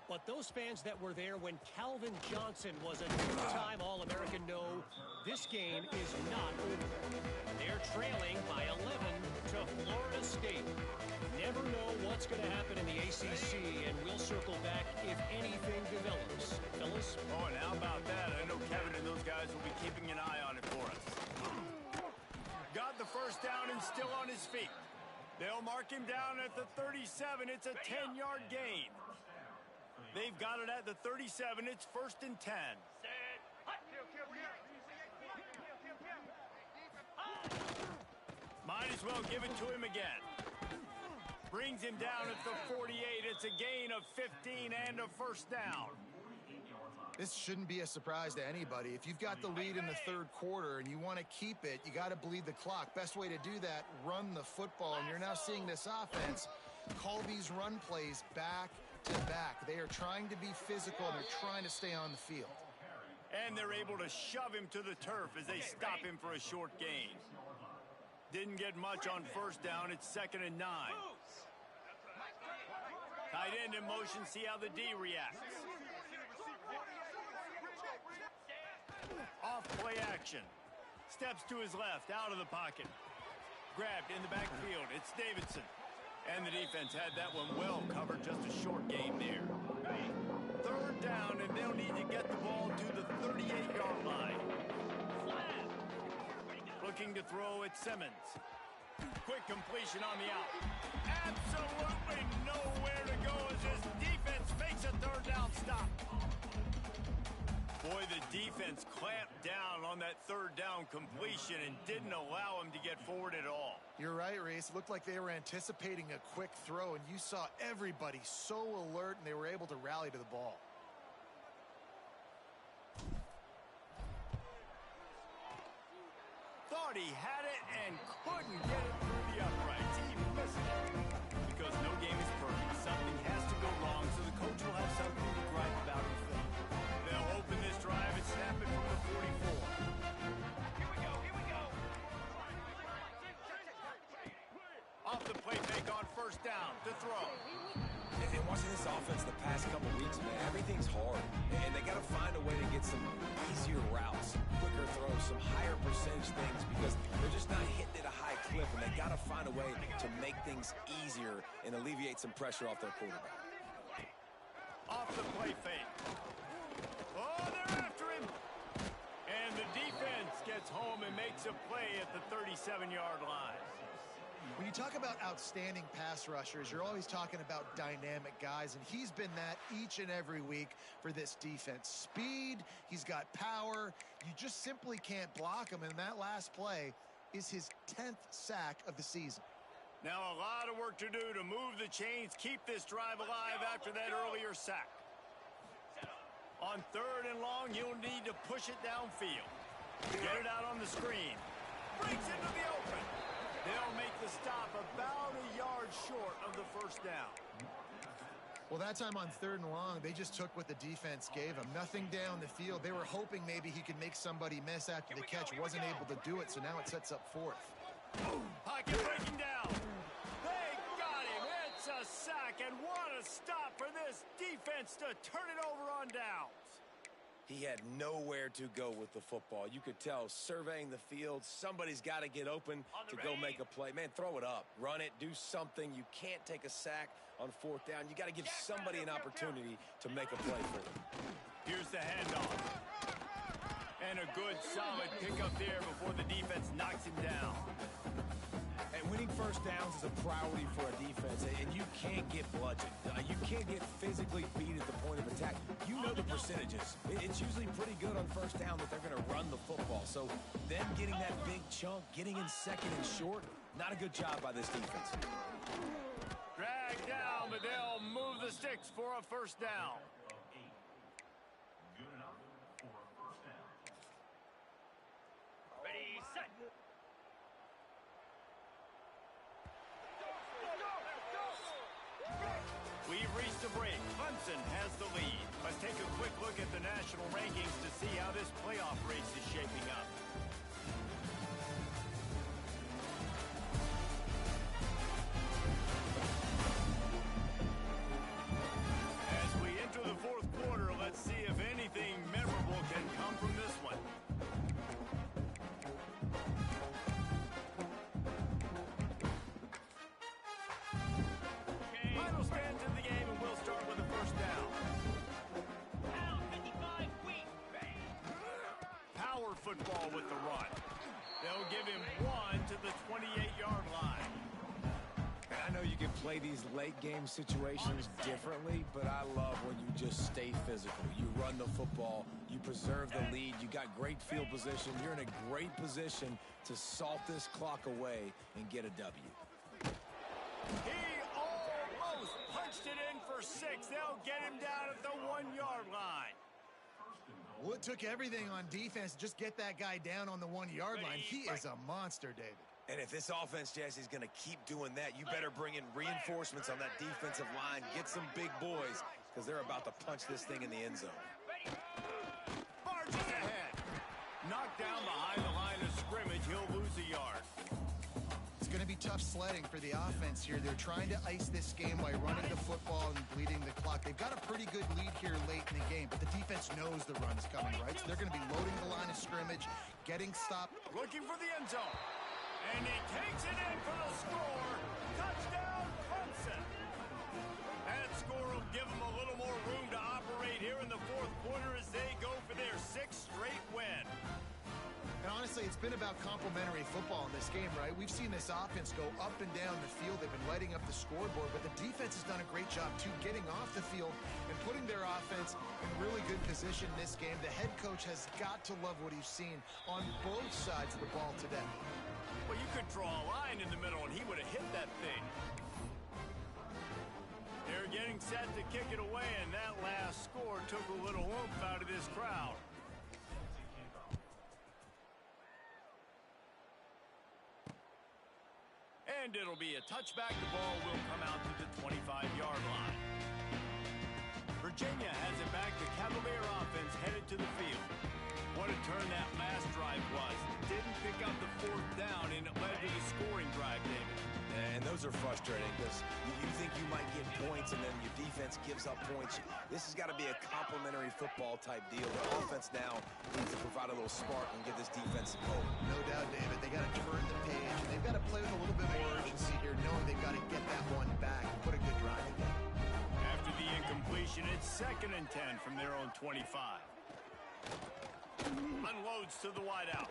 Speaker 4: but those fans that were there when Calvin Johnson was a two-time All-American know this game is not over. They're trailing by 11 to Florida State. Never know what's going to happen in the ACC, and we'll circle back if anything develops. Fellas?
Speaker 1: Oh, and how about that? I know Kevin and those guys will be keeping an eye on it for us. Got the first down and still on his feet. They'll mark him down at the 37. It's a 10-yard gain. They've got it at the 37. It's 1st and 10. Might as well give it to him again. Brings him down at the 48. It's a gain of 15 and a first down.
Speaker 2: This shouldn't be a surprise to anybody. If you've got the lead in the third quarter and you want to keep it, you got to bleed the clock. Best way to do that, run the football. And you're now seeing this offense call these run plays back to back. They are trying to be physical. They're trying to stay on the field.
Speaker 1: And they're able to shove him to the turf as they stop him for a short gain. Didn't get much on first down. It's 2nd and 9. Tight end in motion. See how the D reacts. Off play action. Steps to his left, out of the pocket. Grabbed in the backfield. It's Davidson. And the defense had that one well covered. Just a short gain there. 3rd down, and they'll need to get the ball to the 38-yard line. Looking to throw at Simmons. Quick completion on the out. Absolutely nowhere to go as his defense fakes a 3rd down stop. Boy, the defense clamped down on that 3rd down completion and didn't allow him to get forward at all.
Speaker 2: You're right, Reese. It looked like they were anticipating a quick throw, and you saw everybody so alert, and they were able to rally to the ball.
Speaker 1: Thought he had it and couldn't get it through the uprights. He missed it. Because no game is perfect. Something has to go wrong, so the coach will have something to gripe about in film. They'll open this drive and snap it from the 44.
Speaker 5: Here we go.
Speaker 1: Off the play fake on first down to throw.
Speaker 3: And watching this offense the past couple weeks, man, everything's hard. And they got to find a way to get some easier routes, some quicker throws, some higher percentage things because they're just not hitting at a high clip. And they got to find a way to make things easier and alleviate some pressure off their quarterback.
Speaker 1: Off the play fake. Oh, they're after him. And the defense gets home and makes a play at the 37-yard line.
Speaker 2: When you talk about outstanding pass rushers, you're always talking about dynamic guys, and he's been that each and every week for this defense. Speed, he's got power. You just simply can't block him, and that last play is his 10th sack of the season.
Speaker 1: Now a lot of work to do to move the chains, keep this drive alive after that earlier sack. On 3rd and long, you'll need to push it downfield. Get it out on the screen. Breaks into the open. They'll make the stop about a yard short of the first down.
Speaker 2: Well, that time on 3rd and long, they just took what the defense gave him. Nothing down the field. They were hoping maybe he could make somebody miss after the catch. Wasn't able to do it, so now it sets up 4th.
Speaker 1: Pocket breaking down. They got him. It's a sack, and what a stop for this defense to turn it over on downs.
Speaker 3: He had nowhere to go with the football. You could tell surveying the field, somebody's got to get open to go make a play. Man, throw it up, run it, do something. You can't take a sack on 4th down. You got to give somebody an opportunity to make a play for them.
Speaker 1: Here's the handoff. And a good solid pickup there before the defense knocks him down.
Speaker 3: And winning first downs is a priority for a defense, and you can't get bludgeoned. You can't get physically beat at the point of attack. You know the percentages. It's usually pretty good on first down that they're going to run the football. So them getting that big chunk, getting in 2nd and short, not a good job by this defense.
Speaker 1: Dragged down, but they'll move the sticks for a first down.
Speaker 5: Ready, set.
Speaker 1: We've reached a break. Clemson has the lead. Let's take a quick look at the national rankings to see how this playoff race is shaping up. As we enter the 4th quarter, let's see if anything memorable can come from this one. Final stands in the game, and we'll start with the first down.
Speaker 5: Pound 55 wheat.
Speaker 1: Power football with the run. They'll give him 1 to the 28-yard line.
Speaker 3: And I know you can play these late game situations differently, but I love when you just stay physical. You run the football, you preserve the lead, you got great field position. You're in a great position to salt this clock away and get a W.
Speaker 1: He punched it in for 6. They'll get him down at the 1-yard line.
Speaker 2: Well, it took everything on defense to just get that guy down on the 1-yard line. He is a monster, David.
Speaker 3: And if this offense, Jesse, is going to keep doing that, you better bring in reinforcements on that defensive line. Get some big boys, because they're about to punch this thing in the end zone.
Speaker 1: Barges ahead. Knocked down behind the line of scrimmage. He'll lose a yard.
Speaker 2: It's going to be tough sledding for the offense here. They're trying to ice this game by running the football and bleeding the clock. They've got a pretty good lead here late in the game, but the defense knows the run's coming, right? So they're going to be loading the line of scrimmage, getting stopped.
Speaker 1: Looking for the end zone. And he takes it in for the score. Touchdown, Clemson. That score will give them a little more room to operate here in the fourth quarter as they go for their 6th straight win.
Speaker 2: And honestly, it's been about complementary football in this game, right? We've seen this offense go up and down the field. They've been lighting up the scoreboard, but the defense has done a great job, too, getting off the field and putting their offense in really good position in this game. The head coach has got to love what he's seen on both sides of the ball today.
Speaker 1: Well, you could draw a line in the middle, and he would have hit that thing. They're getting set to kick it away, and that last score took a little oomph out of this crowd. And it'll be a touchback. The ball will come out to the 25-yard line. Virginia has it back. The Cavalier offense headed to the field. What a turn that last drive was. Didn't pick up the 4th down, and it led to the scoring drive, David.
Speaker 3: And those are frustrating because you think you might get points and then your defense gives up points. This has got to be a complementary football type deal. The offense now needs to provide a little spark and give this defense some hope.
Speaker 2: No doubt, David. They got to turn the page, and they've got to play with a little bit more urgency here, knowing they've got to get that one back and put a good drive together.
Speaker 1: After the incompletion, it's 2nd and 10 from their own 25. Unloads to the wideout.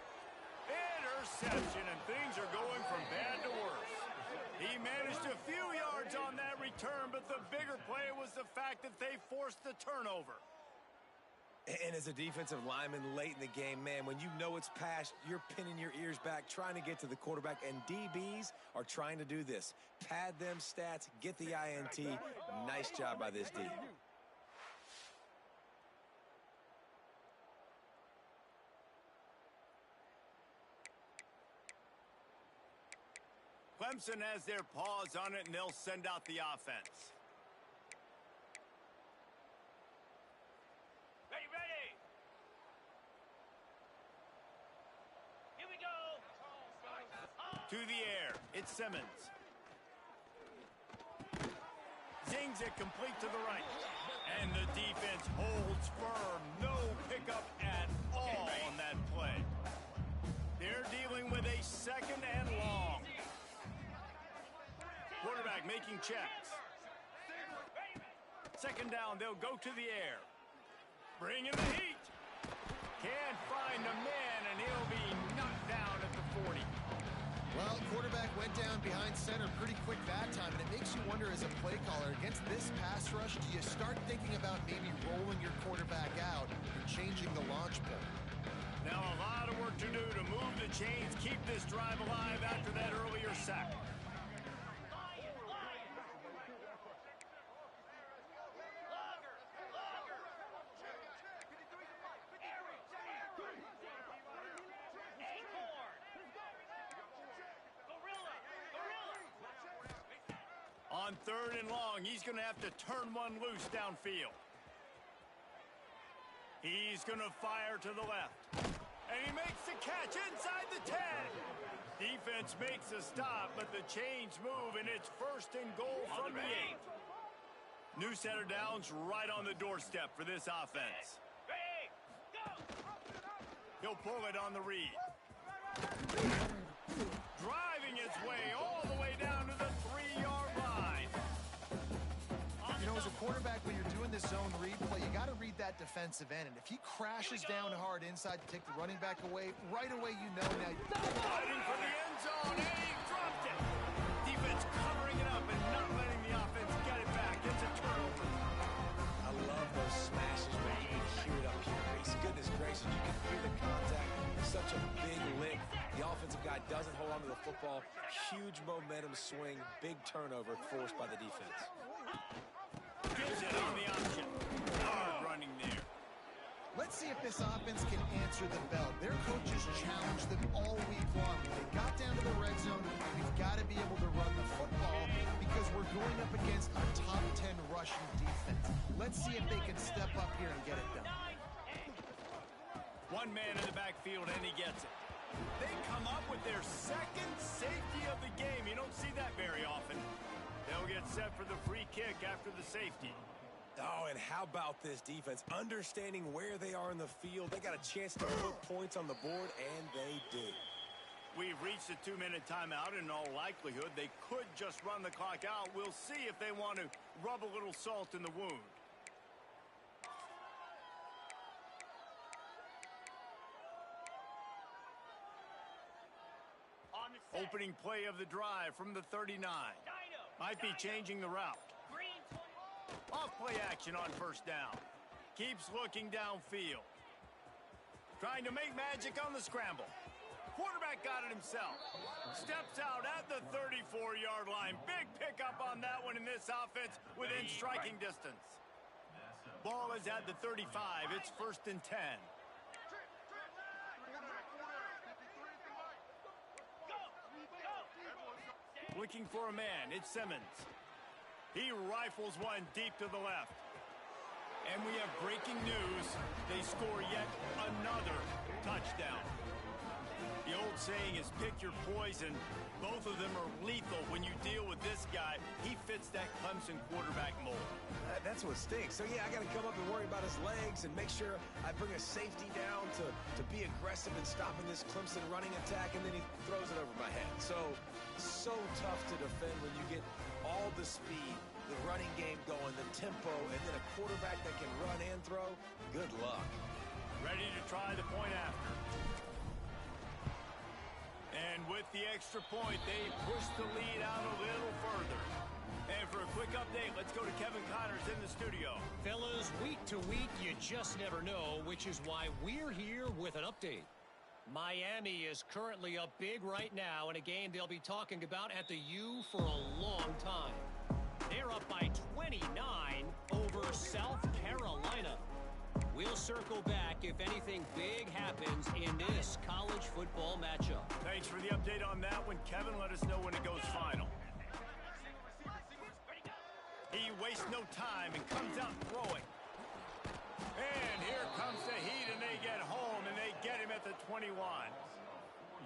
Speaker 1: Interception, and things are going from bad to worse. He managed a few yards on that return, but the bigger play was the fact that they forced the turnover.
Speaker 3: And as a defensive lineman late in the game, man, when you know it's past, you're pinning your ears back, trying to get to the quarterback, and DBs are trying to do this. Pad them stats, get the INT. Nice job by this D.
Speaker 1: Clemson has their paws on it, and they'll send out the offense.
Speaker 5: Ready. Here we go.
Speaker 1: To the air, it's Simmons. Zings it complete to the right. And the defense holds firm. No pickup at all on that play. They're dealing with a 2nd and long. Quarterback making checks. 2nd down, they'll go to the air. Bringing the heat. Can't find a man, and he'll be knocked down at the 40.
Speaker 2: Well, quarterback went down behind center pretty quick that time, and it makes you wonder as a play caller, against this pass rush, do you start thinking about maybe rolling your quarterback out and changing the launch point?
Speaker 1: Now a lot of work to do to move the chains, keep this drive alive after that earlier sack. On 3rd and long, he's going to have to turn one loose downfield. He's going to fire to the left. And he makes the catch inside the 10. Defense makes a stop, but the chains move, and it's 1st and goal from the 8. New set of downs right on the doorstep for this offense.
Speaker 5: Ready. Go.
Speaker 1: He'll pull it on the read. Driving his way all the way down to the 3-yard line.
Speaker 2: You know, as a quarterback, when you're doing this zone read play, you got to read that defensive end. And if he crashes down hard inside to take the running back away, right away you know now.
Speaker 1: Fighting for the end zone, and he dropped it. Defense covering it up and not letting the offense get it back. It's a turnover.
Speaker 3: I love those smashes, man. You can hear it up here. Goodness gracious, you can hear the contact. Such a big lick. The offensive guy doesn't hold on to the football. Huge momentum swing, big turnover forced by the defense.
Speaker 1: Gives it on the option. Hard running there.
Speaker 2: Let's see if this offense can answer the bell. Their coaches challenged them all week long. When they got down to the red zone, we've got to be able to run the football because we're going up against a top 10 rushing defense. Let's see if they can step up here and get it done.
Speaker 1: One man in the backfield, and he gets it. They come up with their second safety of the game. You don't see that very often. They'll get set for the free kick after the safety.
Speaker 3: Oh, and how about this defense? Understanding where they are in the field. They got a chance to put points on the board, and they do.
Speaker 1: We've reached a 2-minute timeout. In all likelihood, they could just run the clock out. We'll see if they want to rub a little salt in the wound. Opening play of the drive from the 39. Might be changing the route. Off play action on first down. Keeps looking downfield. Trying to make magic on the scramble. Quarterback got it himself. Steps out at the 34-yard line. Big pickup on that one in this offense within striking distance. Ball is at the 35. It's 1st and 10. Looking for a man. It's Simmons. He rifles one deep to the left. And we have breaking news. They score yet another touchdown. The old saying is pick your poison. Both of them are lethal when you deal with this guy. He fits that Clemson quarterback mold.
Speaker 3: That's what stinks. So, yeah, I got to come up and worry about his legs and make sure I bring a safety down to be aggressive in stopping this Clemson running attack, and then he throws it over my head. So tough to defend when you get all the speed, the running game going, the tempo, and then a quarterback that can run and throw. Good luck.
Speaker 1: Ready to try the point after. And with the extra point, they push the lead out a little further. And for a quick update, let's go to Kevin Connors in the studio.
Speaker 4: Fellas, week to week, you just never know, which is why we're here with an update. Miami is currently up big right now in a game they'll be talking about at the U for a long time. They're up by 29 over South Carolina. We'll circle back if anything big happens in this college football matchup.
Speaker 1: Thanks for the update on that one, Kevin. Let us know when it goes final. He wastes no time and comes out throwing. And here comes the heat, and they get home, and they get him at the 21.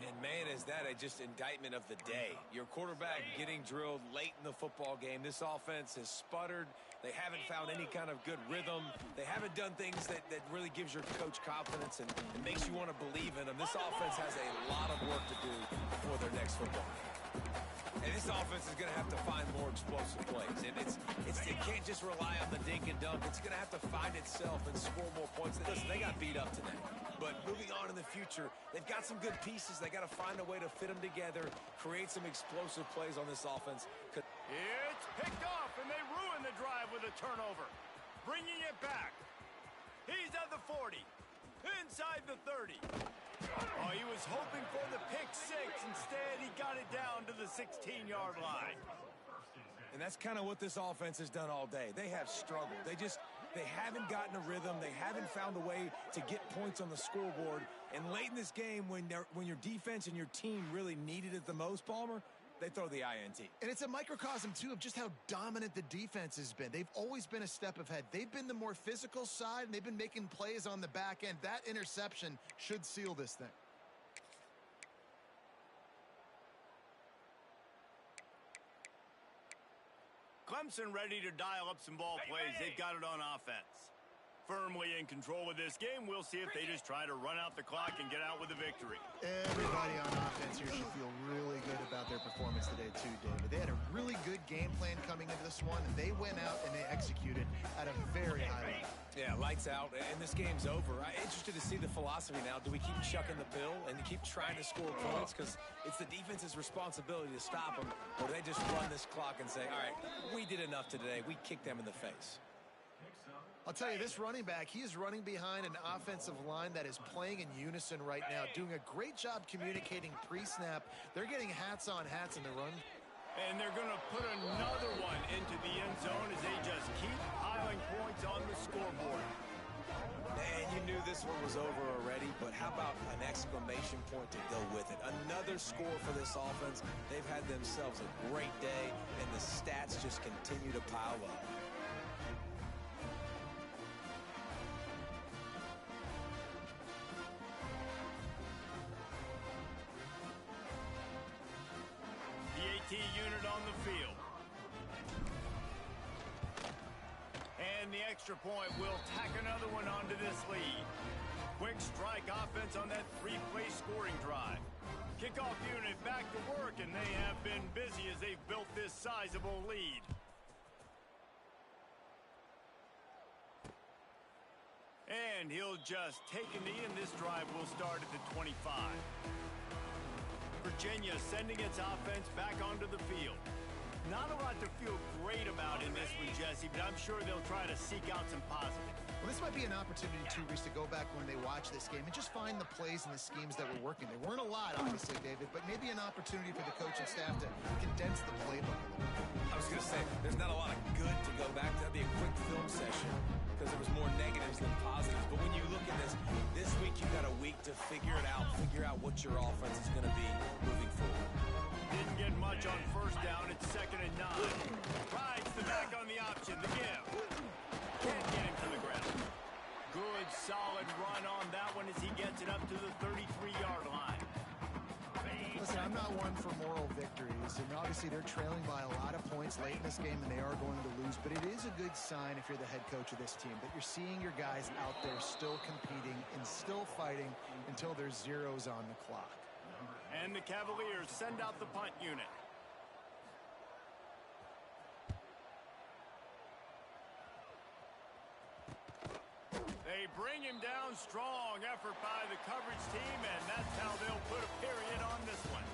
Speaker 3: And, man, is that just indictment of the day. Your quarterback getting drilled late in the football game. This offense has sputtered. They haven't found any kind of good rhythm. They haven't done things that really gives your coach confidence and makes you want to believe in them. This offense has a lot of work to do before their next football game. And this offense is going to have to find more explosive plays. And it can't just rely on the dink and dunk. It's going to have to find itself and score more points. Listen, they got beat up today. But moving on in the future, they've got some good pieces. They got to find a way to fit them together, create some explosive plays on this offense.
Speaker 1: It's picked off, and they ruin the drive with a turnover. Bringing it back. He's at the 40. Inside the 30. Oh, he was hoping for the pick six. Instead, he got it down to the 16-yard line.
Speaker 3: And that's kind of what this offense has done all day. They have struggled. They haven't gotten a rhythm. They haven't found a way to get points on the scoreboard. And late in this game, when your defense and your team really needed it the most, Palmer, they throw the INT.
Speaker 2: And it's a microcosm, too, of just how dominant the defense has been. They've always been a step ahead. They've been the more physical side, and they've been making plays on the back end. That interception should seal this thing.
Speaker 1: Clemson ready to dial up some ball plays. They've got it on offense. Firmly in control of this game. We'll see if they just try to run out the clock and get out with a victory.
Speaker 2: Everybody on offense here should feel really good about their performance today, too, David. They had a really good game plan coming into this one, and they went out and they executed at a very high level.
Speaker 3: Yeah, lights out, and this game's over. I'm interested to see the philosophy now. Do we keep chucking the pill and keep trying to score points? Because it's the defense's responsibility to stop them, or they just run this clock and say, all right, we did enough today. We kicked them in the face.
Speaker 2: I'll tell you, this running back, he is running behind an offensive line that is playing in unison right now, doing a great job communicating pre-snap. They're getting hats on hats in the run.
Speaker 1: And they're going to put another one into the end zone as they just keep piling points on the scoreboard.
Speaker 3: And you knew this one was over already, but how about an exclamation point to go with it? Another score for this offense. They've had themselves a great day, and the stats just continue to pile up.
Speaker 1: Unit on the field. And the extra point will tack another one onto this lead. Quick strike offense on that three-play scoring drive. Kickoff unit back to work, and they have been busy as they've built this sizable lead. And he'll just take a knee, and this drive will start at the 25. Virginia sending its offense back onto the field. Not a lot to feel great about in this one, Jesse, but I'm sure they'll try to seek out some positives.
Speaker 2: Well, this might be an opportunity, too, Reese, to go back when they watch this game and just find the plays and the schemes that were working. There weren't a lot, obviously, David, but maybe an opportunity for the coaching staff to condense the playbook a little bit.
Speaker 3: I was going to say, there's not a lot of good to go back to. That'd be a quick film session because there was more negatives than positives. But when you look at this week you've got a week to figure it out, figure out what your offense is going to be moving forward.
Speaker 1: Didn't get much on first down. It's 2nd and 9. Rides the back on the option. The give. Can't get him to the ground. Good, solid run on that one as he gets it up to the 33-yard line.
Speaker 2: Listen, I'm not one for moral victories, and obviously they're trailing by a lot of points late in this game, and they are going to lose, but it is a good sign if you're the head coach of this team that you're seeing your guys out there still competing and still fighting until there's zeros on the clock.
Speaker 1: And the Cavaliers send out the punt unit. They bring him down strong. Effort by the coverage team, and that's how they'll put a period on this one.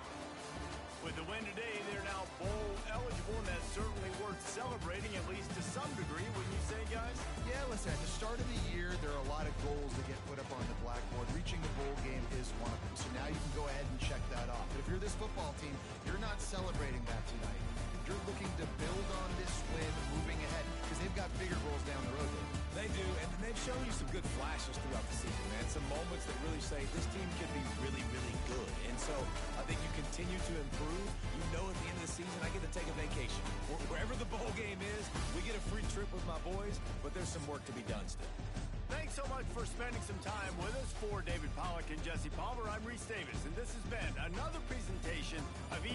Speaker 1: With the win today, they're now bowl eligible, and that's certainly worth celebrating, at least to some degree, wouldn't you say, guys?
Speaker 2: Yeah, listen, at the start of the year, there are a lot of goals that get put up on the blackboard. Reaching the bowl game is one of them, so now you can go ahead and check that off. But if you're this football team, you're not celebrating that tonight. You're looking to build on this win moving ahead, because they've got bigger goals down the road.
Speaker 3: They do, and they've shown you some good flashes throughout the season, man. Some moments that really say this team could be really, really good. And so I think you continue to improve. You know at the end of the season, I get to take a vacation. Wherever the bowl game is, we get a free trip with my boys, but there's some work to be done still.
Speaker 1: Thanks so much for spending some time with us. For David Pollack and Jesse Palmer, I'm Reese Davis, and this has been another presentation of